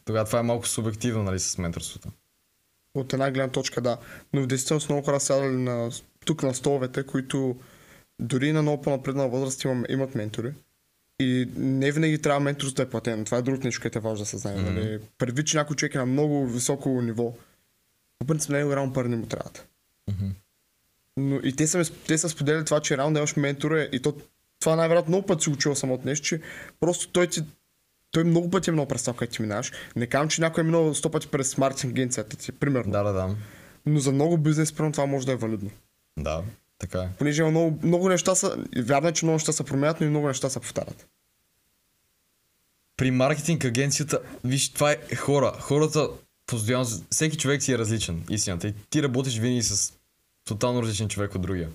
Тогава това е малко субективно, нали, с менторството. От една гледна точка, да. Но в действителност много хора сядали тук на столовете, които дори на много по-напредна възраст имат ментори. И не винаги трябва ментор да е платен. Това е друго нещо, което е важно да се знае. Нали? Предвид, че някой човек е на много високо ниво, по принцип него реално пари не му трябват. Но и те са споделили това, че реално да имаш ментора и това най-вероятно много път си учил самото нещо, че просто той много пъти е много представ, където ти минаш. Не казвам, че някой е минал 100 пъти през маркетинг агенцията ти, примерно. Да. Но за много бизнес, примерно, това може да е валидно. Да, така е. Понеже много неща са, вярно е, че много неща се променят, но и много неща се повтарят. При маркетинг агенцията, виж, това е хората постоянно, всеки човек си е различен, истината. И ти работиш винаги с тотално различен човек от другия.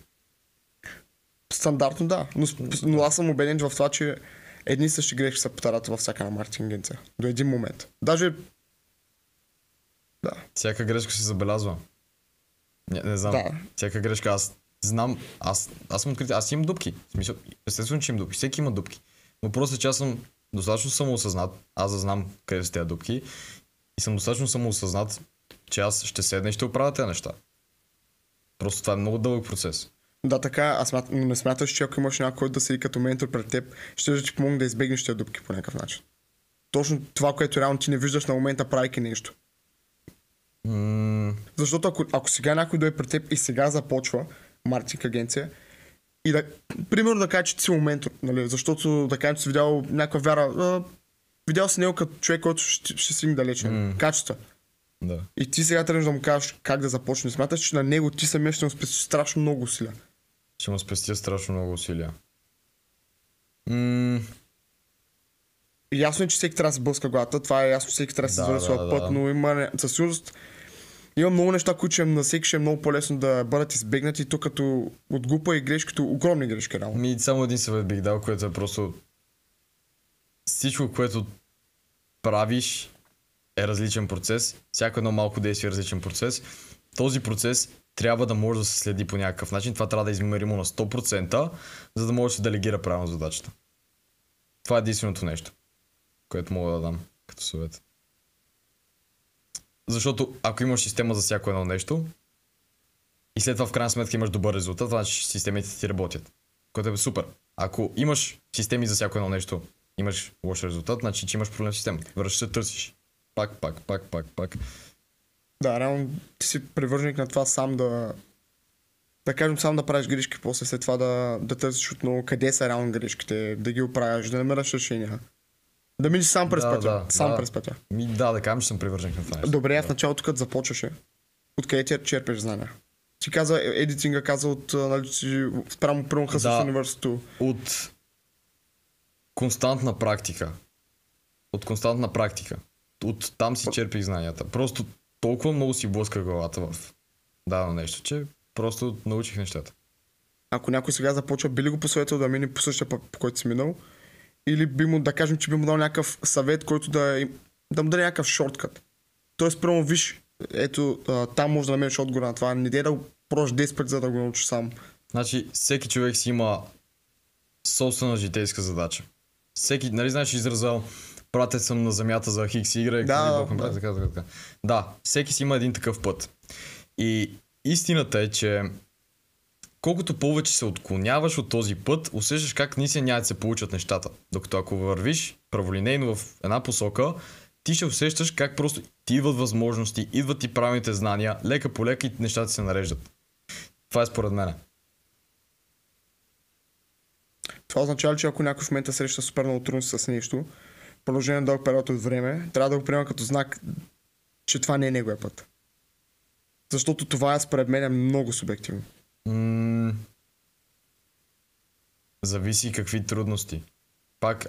Стандартно да, но аз съм убеден в това, че едни и същи грешки се повтарят във всяка на маркетинг агенция. До един момент. Даже... Да. Всяка грешка се забелязва. Не знам. Да. Всяка грешка, аз знам, аз съм открит, аз имам дупки. В смисъл, естествено, че имам дупки. Всеки има дупки. Въпросът е, че аз съм достатъчно самоосъзнат, аз да знам къде са тези дупки и съм достатъчно самоосъзнат, че аз ще седна и ще оправя тези неща. Просто това е много дълъг процес. Да, така, но не смяташ, че ако имаш някой, който да седи като ментор пред теб, ще ти помогне да избегнеш тези дупки по някакъв начин. Точно това, което реално ти не виждаш на момента, правейки нещо. Защото ако сега някой дойде пред теб и сега започва маркетинг агенция и примерно да каже, че ти си му ментор, нали? Защото да кажем, че си видял някаква вяра, видял си него като човек, който ще стигне далече. Качества. Да. И ти сега тръгнеш да му кажеш как да започне. Смяташ, че на него ти самия ще му спестиш страшно много усилия. Ще му спестя страшно много усилия. Ясно е, че всеки трябва да се блъска главата. Това е ясно, всеки трябва да се извърви своя път, но със сигурност има много неща, които на всеки ще е много по-лесно да бъдат избегнати, то като от глупа и грешки, като огромни грешки. Реално. Само един съвет бих дал, което е просто всичко, което правиш е различен процес. Всяко едно малко действие е различен процес. Този процес трябва да може да се следи по някакъв начин. Това трябва да е измеримо на 100%, за да може да се делегира правилно задачата. Това е единственото нещо, което мога да дам като съвет. Защото ако имаш система за всяко едно нещо и след това в крайна сметка имаш добър резултат, значи системите ти работят. Което е супер. Ако имаш системи за всяко едно нещо, имаш лош резултат, значи че имаш проблем в системата. Връщаш се, търсиш. Пак. Да, реално ти си привърженик на това сам да кажем сам да правиш грешки, после след това да търсиш отново къде са реално грешките, да ги оправяш, да намераш решения. Да минеш сам през пътя. През пътя. Да кажем, че съм привърженик на това нещо. Добре, в началото като започваше, откъде ти черпеш знания? Ти каза, едитинга каза от, нали, си спрямо Хъсъс университето. От константна практика. От там си черпих знанията. Просто толкова много си блъсках главата в дадено нещо, че просто научих нещата. Ако някой сега започва, би ли го посъветвал да мине по същия път, по който си минал? Или би му, да кажем, че би му дал някакъв съвет, който да му даде някакъв шорткът. Тоест, прямо виж, ето, там може да намериш отговор на това. Не дей да го пробваш 10 пъти, за да го научиш сам. Значи, всеки човек си има собствена житейска задача. Всеки, нали знаеш израза пратен съм на земята за Хикс Y, така. Да, всеки си има един такъв път. И истината е, че колкото повече се отклоняваш от този път, усещаш как наистина няма да се получат нещата. Докато ако вървиш праволинейно в една посока, ти ще усещаш как просто ти идват възможности, идват ти правилните знания, лека по лека и нещата се нареждат. Това е според мен. Това означава, че ако някой в момента среща супер много трудности с нещо, продължение на дълъг период от време, трябва да го приема като знак, че това не е неговия път. Защото това е според мен много субективно. Зависи какви трудности. Пак,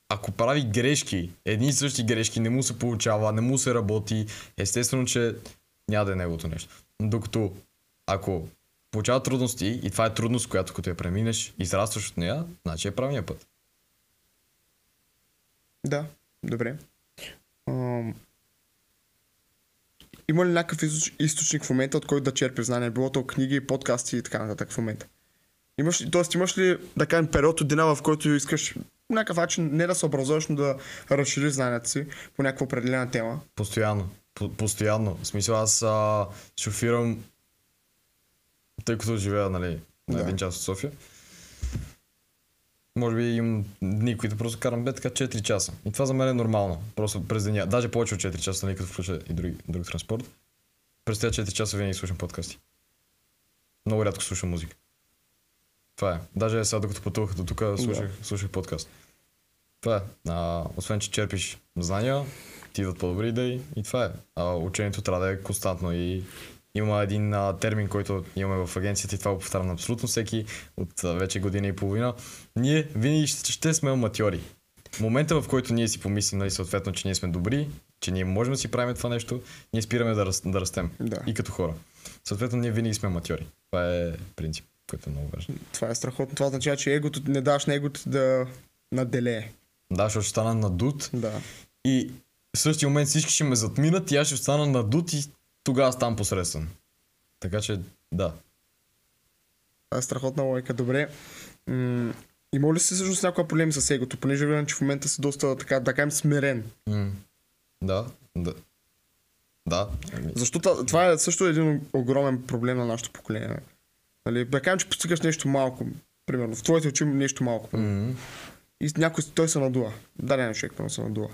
ако прави грешки, едни и същи грешки, не му се получава, не му се работи, естествено, че няма да е неговото нещо. Докато ако получава трудности и това е трудност, която като я преминеш, израстваш от нея, значи е правилният път. Да, добре. Има ли някакъв източник в момента, от който да черпиш знания? Било то книги, подкасти и така нататък в момента? Имаш ли, да кажем, период от деня, в който искаш някакъв начин не да се образуваш, но да разшириш знанията си по някаква определена тема? Постоянно. В смисъл аз шофирам, тъй като живея, нали, на един час от София. Може би имам дни, които просто карам така 4 часа. И това за мен е нормално. Просто през деня. Даже повече от 4 часа, нали, като включа и друг транспорт. През тези 4 часа винаги слушам подкасти. Много рядко слушам музика. Това е. Даже сега докато пътувах до тук слушах подкаст. Това е. Освен, че черпиш знания, ти идват по-добри идеи и това е. Учението трябва да е константно и има един термин, който имаме в агенцията и това го повтарям на абсолютно всеки от вече година и половина. Ние винаги ще сме аматьори. В момента, в който ние си помислим, нали, съответно, че ние сме добри, че ние можем да си правим това нещо, ние спираме да растем. Да. И като хора. Съответно, ние винаги сме аматьори. Това е принцип, който е много важен. Това е страхотно. Това означава, че егото не даваш на егото да наделее. Да, защото ще стана надут. Да. И в същия момент всички ще ме затминат и аз ще остана надут и тогава ставам посредствен. Така че, да. Това е страхотна логика. Добре. Има ли си всъщност някаква проблеми с егото? Понеже виждам, че в момента си доста, така, да кажем, смирен. Да. Защото това е също един огромен проблем на нашето поколение. Нали? Да кажем, че постигаш нещо малко. Примерно, в твоите очи нещо малко. И някой той се надува. Даден човек пълно се надува.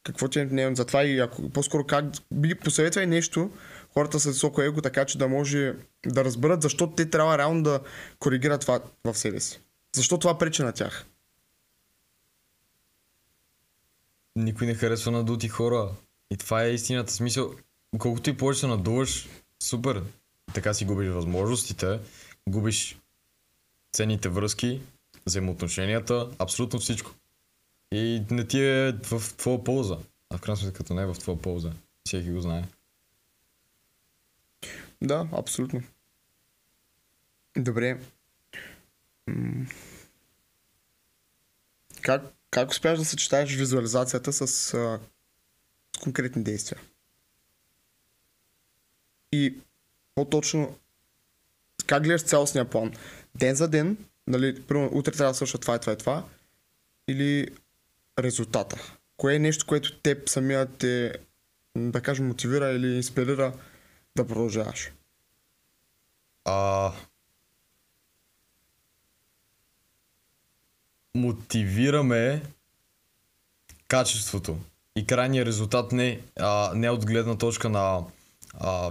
Какво ти е мнението за това и ако по-скоро как би посъветвай нещо хората с високо его, така че да може да разберат защо те трябва реално да коригират това в себе си. Защо това пречи на тях? Никой не харесва надути хора. И това е истината. Смисъл, колкото и повече се надуваш, супер. Така си губиш възможностите, губиш ценните връзки, взаимоотношенията, абсолютно всичко. И не ти е в твоя полза. А в крайна сметка, като не е в твоя полза. Всеки го знае. Да, абсолютно. Добре. Как успяваш да съчетаеш визуализацията с конкретни действия? И по-точно, как гледаш цялостния план? Ден за ден, нали, примерно, утре трябва да свърша това и това и това, или резултата? Кое е нещо, което теб самия те, да кажем, мотивира или инспирира да продължаваш? Мотивираме качеството. и крайният резултат не от гледна точка на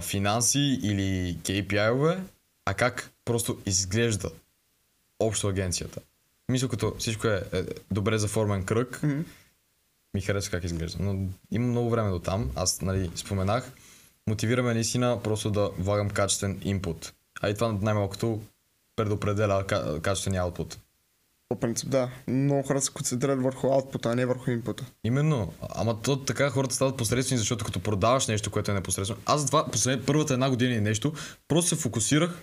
финанси или KPI-ове, а как просто изглежда общо агенцията. Мисля, като всичко е добре заформен кръг, ми харесва как изглежда. Но има много време до там. Аз споменах, мотивираме наистина просто да влагам качествен инпут. А и това най-малкото предопределя качествения аутпут. По принцип, да. Много хора се концентрират върху аутпута, а не върху инпута. Именно. Ама то така хората стават посредствени, защото като продаваш нещо, което е непосредствено. Аз затова първата една година и нещо, просто се фокусирах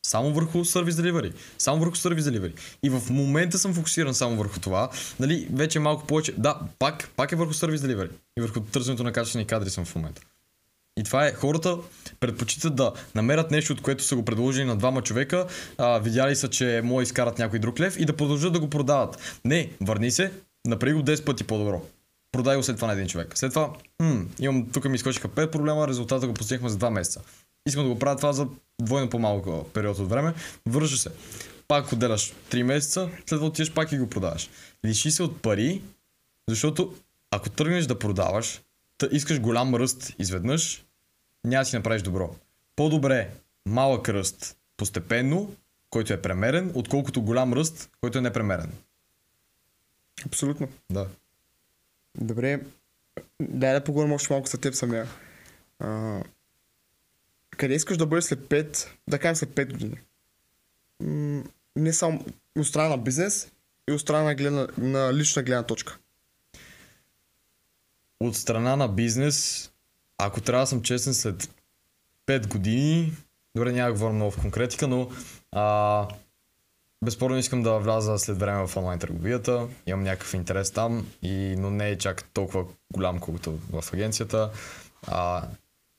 само върху сервис деливери. Само върху сервис деливери. И в момента съм фокусиран само върху това. Нали, вече малко повече. Да, пак е върху сервис деливери. И върху търсенето на качествени кадри съм в момента. И това е, хората предпочитат да намерят нещо, от което са го предложили на двама човека, видяли са, че може да изкарат някой друг лев и да продължат да го продават. Не, върни се, направи го 10 пъти по-добро. Продай го след това на един човек. След това, тук ми изкочиха 5 проблема, резултата го постигнахме за 2 месеца. Искам да го правя това за двойно по-малко период от време, връщаш се. Пак отделяш 3 месеца, след това отидеш пак и го продаваш. Лиши се от пари, защото ако тръгнеш да продаваш, искаш голям ръст изведнъж, няма да си направиш добро. По-добре малък ръст постепенно, който е премерен, отколкото голям ръст, който е непремерен. Абсолютно. Да. Добре, дай да поговорим още малко за теб самия. Къде искаш да бъдеш след 5, да кажем след 5 години? Не само от страна на бизнес и от страна на лична гледна точка. От страна на бизнес, ако трябва да съм честен, след 5 години, добре, няма да говоря много в конкретика, но безспорно искам да вляза след време в онлайн търговията, имам някакъв интерес там, но не е чак толкова голям, колкото в агенцията.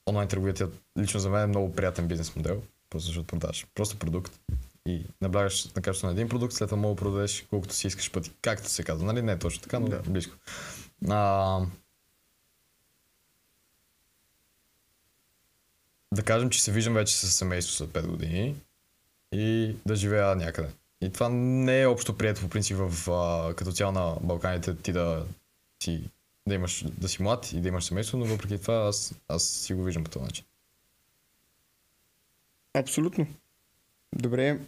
Онлайн търговията лично за мен е много приятен бизнес модел, просто защото продаваш просто продукт и наблягаш на качеството на един продукт, след това мога да продадеш колкото си искаш пъти, както се казва, нали? Не е точно така, но да. Близко. Да кажем, че се виждам вече с семейство след 5 години и да живея някъде. И това не е общо прието по принцип като цяло на Балканите ти да си млад и да имаш семейство, но въпреки това аз си го виждам по този начин. Абсолютно. Добре.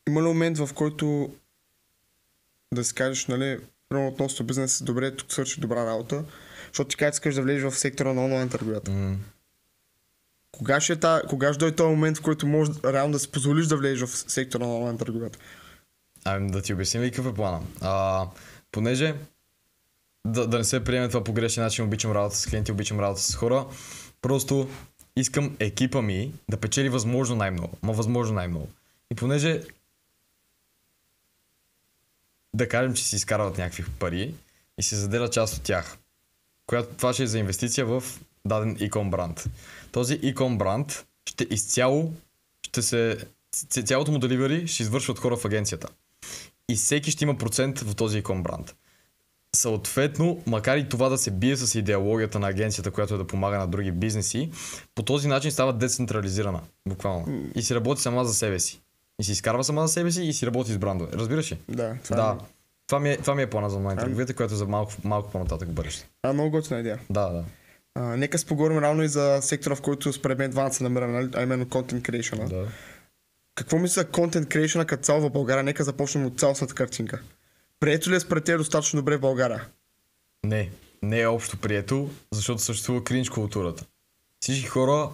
Има ли момент, в който да си кажеш, нали, примерно относно бизнес, добре, тук свърши добра работа, защото ти как искаш да влезеш в сектора на онлайн търговията? Кога ще дойде този момент, в който можеш реално да си позволиш да влезеш в сектора на онлайн търговията? Да ти обясним ли какъв е плана. Понеже да не се приеме това по грешен начин, обичам работа с клиенти, обичам работа с хора, просто искам екипа ми да печели възможно най-много. И понеже да кажем, че си изкарват някакви пари и се заделя част от тях, която това ще е за инвестиция в даден e-com бранд. Този e-com бранд цялото му деливери ще извършва от хора в агенцията. И всеки ще има процент в този e-com бранд. Съответно, макар и това да се бие с идеологията на агенцията, която е да помага на други бизнеси, по този начин става децентрализирана, буквално. И си работи сама за себе си. И си изкарва сама за себе си и си работи с брандове. Разбираш ли? Да. Това ми е плана за онлайн търговията, което е за малко по-нататък бъдеще. Много готина идея. Да. Нека споговорим равно и за сектора, в който според мен двамата се намираме, а именно content creation. Да. Какво мисля за content creation като цяло в България? Нека започнем от цялостната картинка. Прието ли е според теб достатъчно добре в България? Не е общо прието, защото съществува кринж културата. Всички хора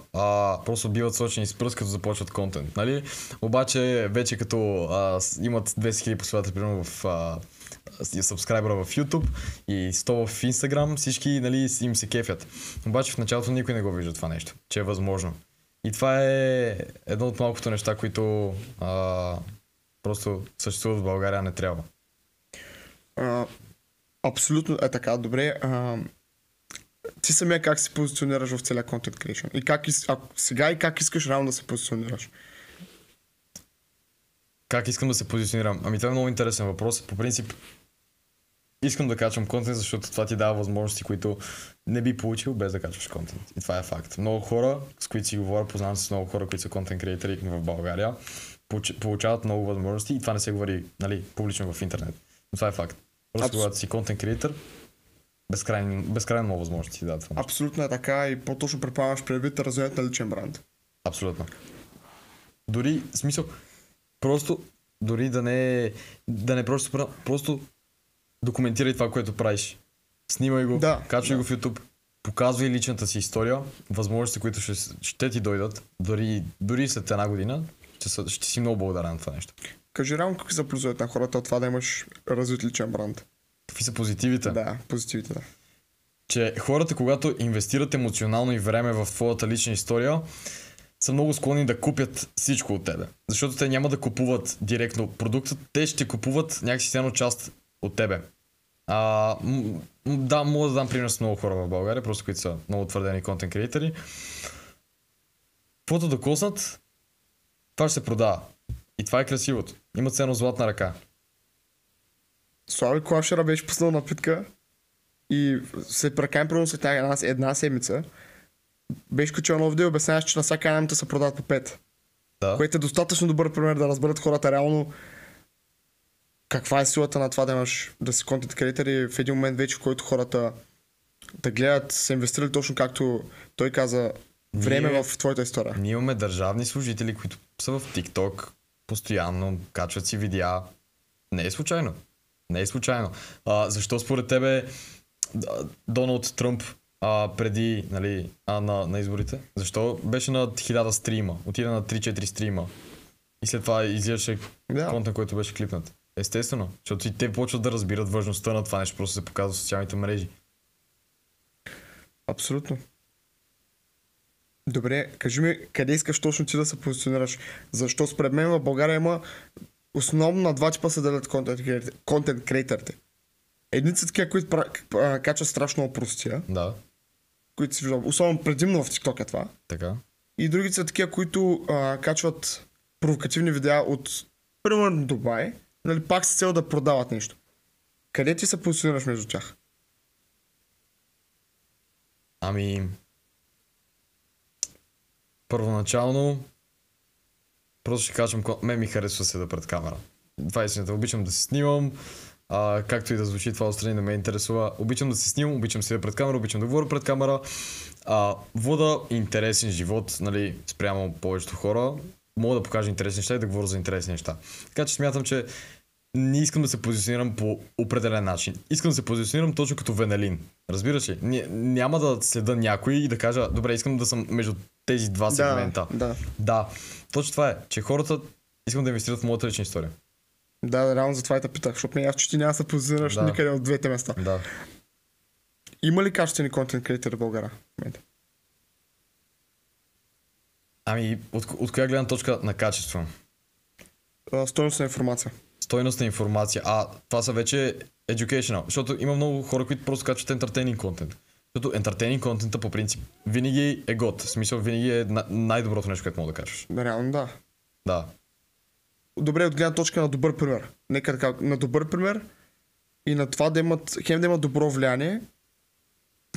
просто биват сочени с пръст, като започват контент, нали? Обаче вече като имат 200 000 последователи, примерно в сабскрайбъра в YouTube и 100 в Instagram, всички, нали, им се кефят. Обаче в началото никой не го вижда това нещо, че е възможно. И това е едно от малкото неща, които просто съществуват в България, не трябва. Абсолютно е така, добре. Ти самия как се позиционираш в целия content creation? И как искаш реално да се позиционираш? Как искам да се позиционирам? Това е много интересен въпрос. По принцип, искам да качвам контент, защото това ти дава възможности, които не би получил без да качваш контент. И това е факт. Много хора, с които си говоря, познавам се с много хора, които са контент креатори в България. получават много възможности и това не се говори, нали, публично в интернет. Но това е факт. Просто когато си контент креатор, безкрайно много възможности да това. Абсолютно е така и по-точно предполагаш предвид развиването на личен бранд. Абсолютно. Дори, в смисъл, просто, дори да не просто документирай това, което правиш. Снимай го, качвай го в YouTube, показвай личната си история, възможности, които ще ти дойдат, дори след една година, ще си много благодарен на това нещо. Кажи реално какви са плюсовете на хората от това да имаш развит личен бранд? Какви са позитивите? Да, позитивите, да. Че хората, когато инвестират емоционално и време в твоята лична история, са много склонни да купят всичко от тебе. Защото те няма да купуват директно продукта, те ще купуват някакси едно част от тебе. Да, мога да дам пример с много хора в България, просто които са много твърдени контент креатори. Каквото да коснат, това ще се продава. И това е красивото. Имат ценно златна ръка. Слави Клашера беше пуснал напитка и се прекаем примерно след една седмица. Беше качил нов видео, обясняваш, че на всяка една минута се продават по 5. Да. Което е достатъчно добър пример да разберат хората реално каква е силата на това да си контент креатор и в един момент вече, в който хората да гледат, са инвестирали точно както той каза, време в твоята история. Ние имаме държавни служители, които са в TikTok постоянно, качват си видеа. Не е случайно. Не е случайно. Защо според тебе Доналд Тръмп преди, нали, на изборите, защо беше на 1000 стрима? Отида на 3-4 стрима. И след това излизаше контент, който беше клипнат. Естествено, защото и те почват да разбират важността на това нещо, просто се показва в социалните мрежи. Абсолютно. Добре, кажи ми, къде искаш точно ти да се позиционираш? Защо според мен в България има основно на два типа се делят контент креаторите. Едни са такива, които качат страшно много простия. Да. Които си виждам, особено предимно в TikTok е това. Така. И другите са такива, които качват провокативни видеа от примерно Дубай, нали, пак с цел да продават нещо. Къде ти се позиционираш между тях? Първоначално просто ще кажем, мен ми харесва седа пред камера. Това е истината. Обичам да се снимам, както и да звучи това отстрани, да ме интересува. Обичам да се снимам, обичам да седа пред камера, обичам да говоря пред камера. Вода интересен живот, нали, спрямо повечето хора. Мога да покажа интересни неща и да говоря за интересни неща. Така че смятам, че не искам да се позиционирам по определен начин. Искам да се позиционирам точно като Венелин. Разбираш ли? Няма да следа някой и да кажа, добре, искам да съм между тези два сегмента. Да. Точно това е, че хората искам да инвестират в моята лична история. Да, реално за това и те питах, защото аз че ти няма да се позиционираш никъде от двете места. Да. Има ли качествени контент креатори в България? От коя гледна точка на качество? Стойностна информация. Стойностна информация. Това са вече educational, защото има много хора, които просто качват entertaining контент. Защото entertaining контента по принцип винаги е год. В смисъл винаги е най-доброто нещо, което мога да качваш. Реално да. Да. Добре, от гледна точка на добър пример. Нека така, на добър пример и на това да имат, хем да имат добро влияние,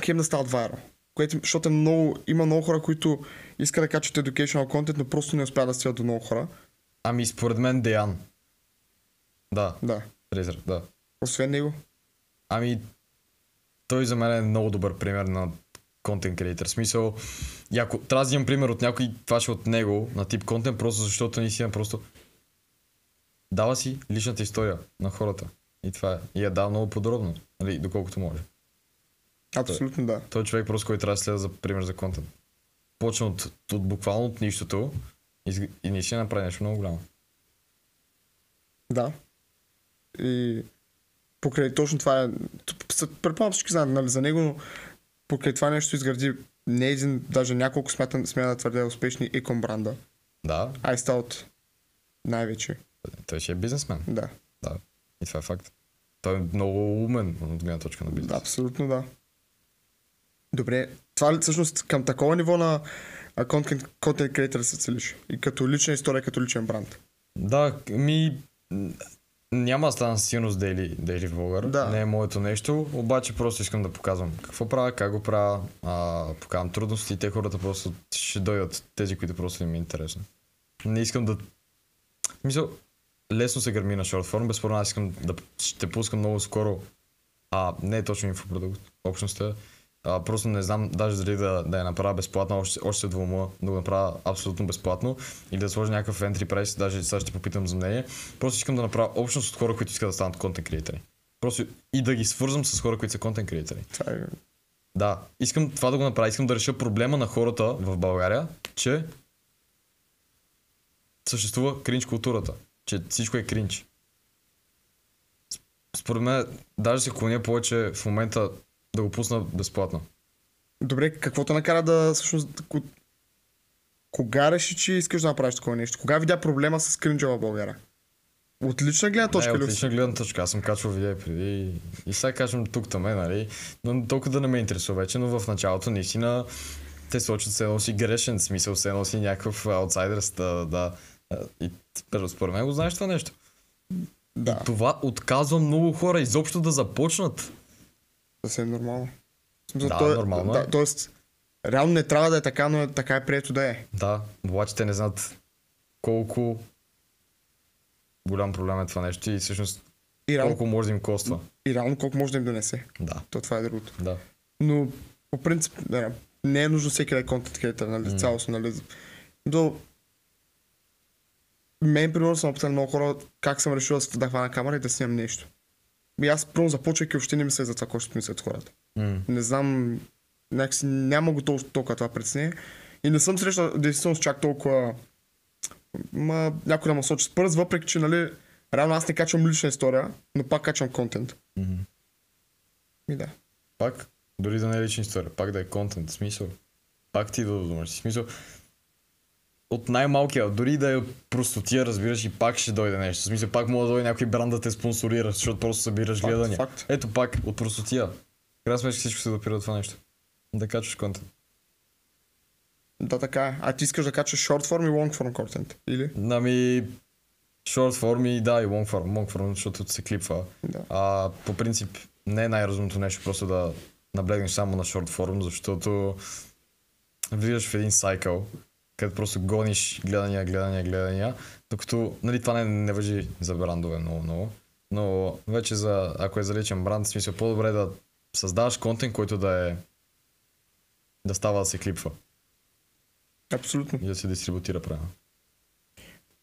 хем да стават viral. Защото има много хора, които искат да качват educational контент, но просто не успяват да стигат до много хора. Според мен Деян. Да. Трейзър, да. Освен него? Той за мен е много добър пример на контент креатор. В смисъл, трябва да имам пример от някой, това ще от него, на тип контент, просто защото наистина просто дава си личната история на хората. И това е. И я дава много подробно, нали, доколкото може. Абсолютно да. Той е човек просто, който трябва да следва за пример за контент. Почна от буквално от нищото и наистина направи нещо много голямо. Да. И покрай точно това е... Предполагам всички знаят, нали, за него, но покрай това нещо изгради не един, даже няколко смея да твърдя успешни икон бранда. Да. iStyle най-вече. Той ще е бизнесмен. Да. И това е факт. Той е много умен от гледна точка на бизнес. Абсолютно да. Добре, това ли всъщност към такова ниво на контент креатор се целиш? И като лична история, като личен бранд? Да, няма да стана силно с дейли влогър. Да. Не е моето нещо, обаче просто искам да показвам какво правя, как го правя, показвам трудности и те хората просто ще дойдат, тези, които просто им е интересно. Не искам Мисъл, лесно се гърми на шортформ, безспорно аз искам да ще пускам много скоро. Не е точно инфопродукт, общността. Просто не знам даже дали да я направя безплатно, още се двума да го направя абсолютно безплатно или да сложа някакъв entry price, даже сега ще попитам за мнение. Просто искам да направя общност от хора, които искат да станат контент креатори. Просто и да ги свързвам с хора, които са контент креатори. Да, искам това да го направя, искам да реша проблема на хората в България, че съществува кринч културата, че всичко е кринч. Според мен, даже се клоня повече в момента да го пусна безплатно. Добре, какво те накара да всъщност... Кога реши, че искаш да направиш такова нещо? Кога видя проблема с кринджа в България? От лична гледна точка ли? От лична гледна точка. Аз съм качвал видео преди и сега качвам тук-там, нали? Но толкова да не ме интересува вече, но в началото наистина те сочат се носи грешен смисъл, се носи някакъв аутсайдер, да. И според мен го знаеш това нещо. Да. И това отказва много хора изобщо да започнат. Съвсем нормално. Нормално е. Тоест, реално не трябва да е така, но така е прието да е. Да, обаче те не знаят колко голям проблем е това нещо и всъщност колко може да им коства. И реално колко може да им донесе. Да. Това е другото. Да. Но по принцип, не е нужно всеки да е контент креатор, нали, цялостно, нали. Мен, примерно, съм опитал много хора как съм решил да хвана камера и да снимам нещо. И аз, първо, започвайки, въобще не мисля за това, което ще мислят хората. Не знам, някакси няма го толкова това пред и не съм срещал действително с чак толкова някой да ме сочи с пръст, въпреки че, нали, реално аз не качвам лична история, но пак качвам контент. И да. Пак, дори да не е лична история, пак да е контент, смисъл. Пак ти да думаш, смисъл. От най-малкия, дори да е простотия, разбираш, и пак ще дойде нещо. В смисъл, пак може да дойде някой бранд да те спонсорира, защото просто събираш гледания. Факт. Ето пак, от простотия. Крайна сметка всичко се допира до това нещо. Да качваш контент. Да, така е. А ти искаш да качваш short form и long form контент, или? Short form и да, и long form. Long form, защото се клипва. Да. По принцип, не е най-разумното нещо просто да наблегнеш само на short form, защото влизаш в един сайкъл, където просто гониш гледания, докато, нали, това не важи за брандове много, но вече ако е за личен бранд, в смисъл по-добре да създаваш контент, който да става да се клипва. Абсолютно. И да се дистрибутира правилно.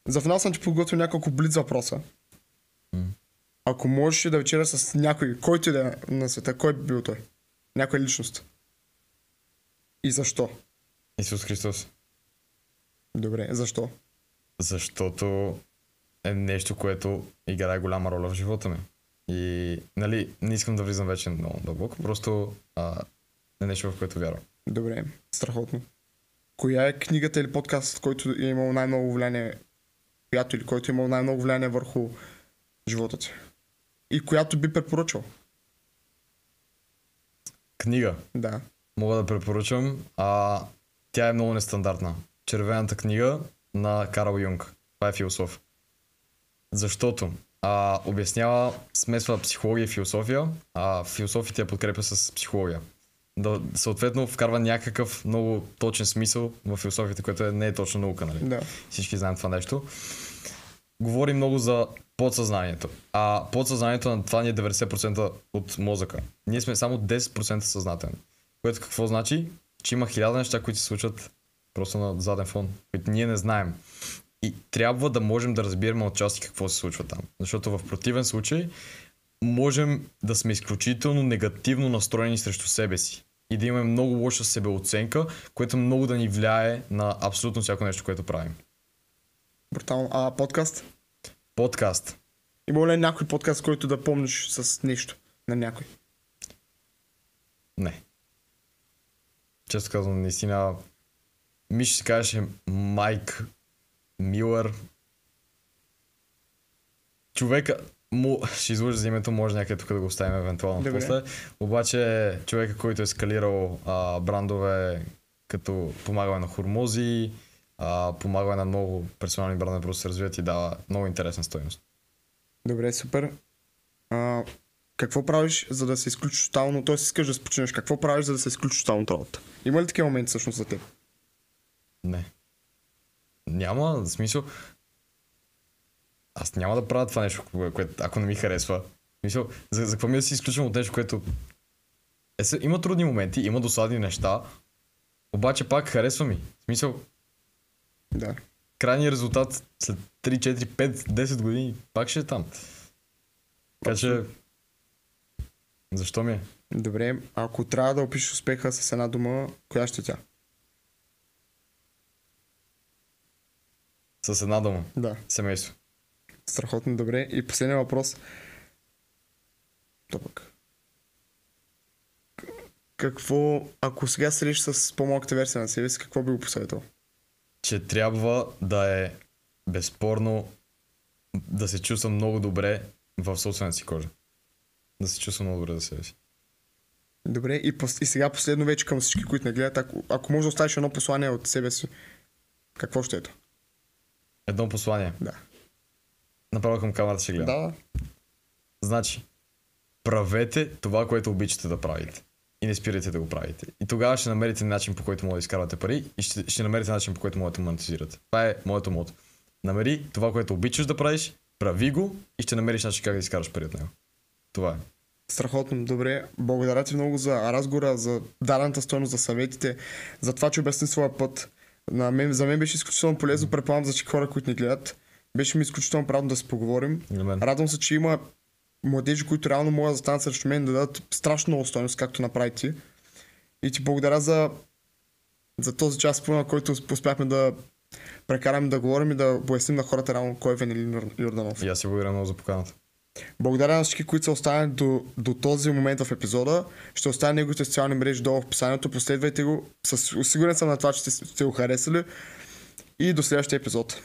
За финал съм ти подготвил няколко блиц въпроса. Ако можеш да вечеря с някой, който да е на света, кой би бил той? Някоя личност. И защо? Исус Христос. Добре, защо? Защото е нещо, което играе голяма роля в живота ми. И, нали, не искам да влизам вече много дълбоко, просто е нещо, в което вярвам. Добре, страхотно. Коя е книгата или подкаст, който е имал най-много влияние, който е имал най-много влияние върху живота ти? И която би препоръчал? Книга. Да. Мога да препоръчам. Тя е много нестандартна. Червената книга на Карл Юнг. Това е философ. Защото обяснява, смесва психология и философия, философията я подкрепя с психология. Съответно вкарва някакъв много точен смисъл в философията, което не е точно наука, нали? Да. Всички знаем това нещо. Говори много за подсъзнанието. Подсъзнанието на това ни е 90% от мозъка. Ние сме само 10% съзнателни. Което какво значи? Че има 1000 неща, които се случват просто на заден фон, които ние не знаем. И трябва да можем да разбираме отчасти какво се случва там. Защото в противен случай можем да сме изключително негативно настроени срещу себе си. И да имаме много лоша себеоценка, което много да ни влияе на абсолютно всяко нещо, което правим. Брутално. Подкаст? Подкаст. Има ли някой подкаст, който да помниш с нещо на някой? Не. Често казвам, наистина, ми ще се кажеше Майк Милър. Човека, ще излъжа за името, може някъде тук да го оставим евентуално после. Обаче човека, който е скалирал брандове, като помагане на хормози, помагане на много персонални брандове, просто се развият и дава много интересна стойност. Добре, супер. Какво правиш, за да се изключиш тотално? Тоест искаш да спочинеш. Какво правиш, за да се изключиш тотално от работа? Има ли такива моменти всъщност за теб? Не. Няма, в смисъл. аз няма да правя това нещо, което ако не ми харесва. Мисъл, за какво ми да си изключвам от нещо, което... Има трудни моменти, има досадни неща, обаче пак харесва ми. В смисъл, Да. крайният резултат след 3, 4, 5, 10 години пак ще е там. Така че... Защо ми е? Добре, ако трябва да опишеш успеха с една дума, коя ще е тя? С една дума. Да. Семейство. Страхотно добре. И последния въпрос. Добър. Какво, ако сега седиш с по-малката версия на себе си, какво би го посъветвал? Че трябва да е безспорно да се чувства много добре в собствената си кожа. Да се чувства много добре за себе си. Добре, и сега последно вече към всички, които не гледат, ако може да оставиш едно послание от себе си, какво ще е то? Едно послание. Да. Направо към камерата ще гледам. Да. Значи, правете това, което обичате да правите. И не спирайте да го правите. И тогава ще намерите начин, по който може да изкарвате пари и ще намерите начин, по който може да монетизирате. Това е моето мото. Намери това, което обичаш да правиш, прави го и ще намериш начин как да изкараш пари от него. Това е. Страхотно, добре. Благодаря ти много за разговора, за дадената стойност, за съветите, за това, че обясни своя път. За мен беше изключително полезно, предполагам за всички хора, които ни гледат. Беше ми изключително правилно да се поговорим. Радвам се, че има младежи, които реално могат да станат срещу мен, да дадат страшно много стойност, както направи ти. И ти благодаря за този час, на който успяхме да прекараме да говорим и да поясним на хората реално кой е Венелин Йорданов. И аз си благодаря много за поканата. Благодаря на всички, които са останали до този момент в епизода. Ще оставя неговите социални мрежи долу в описанието. Последвайте го. Сигурен съм на това, че сте го харесали. И до следващия епизод.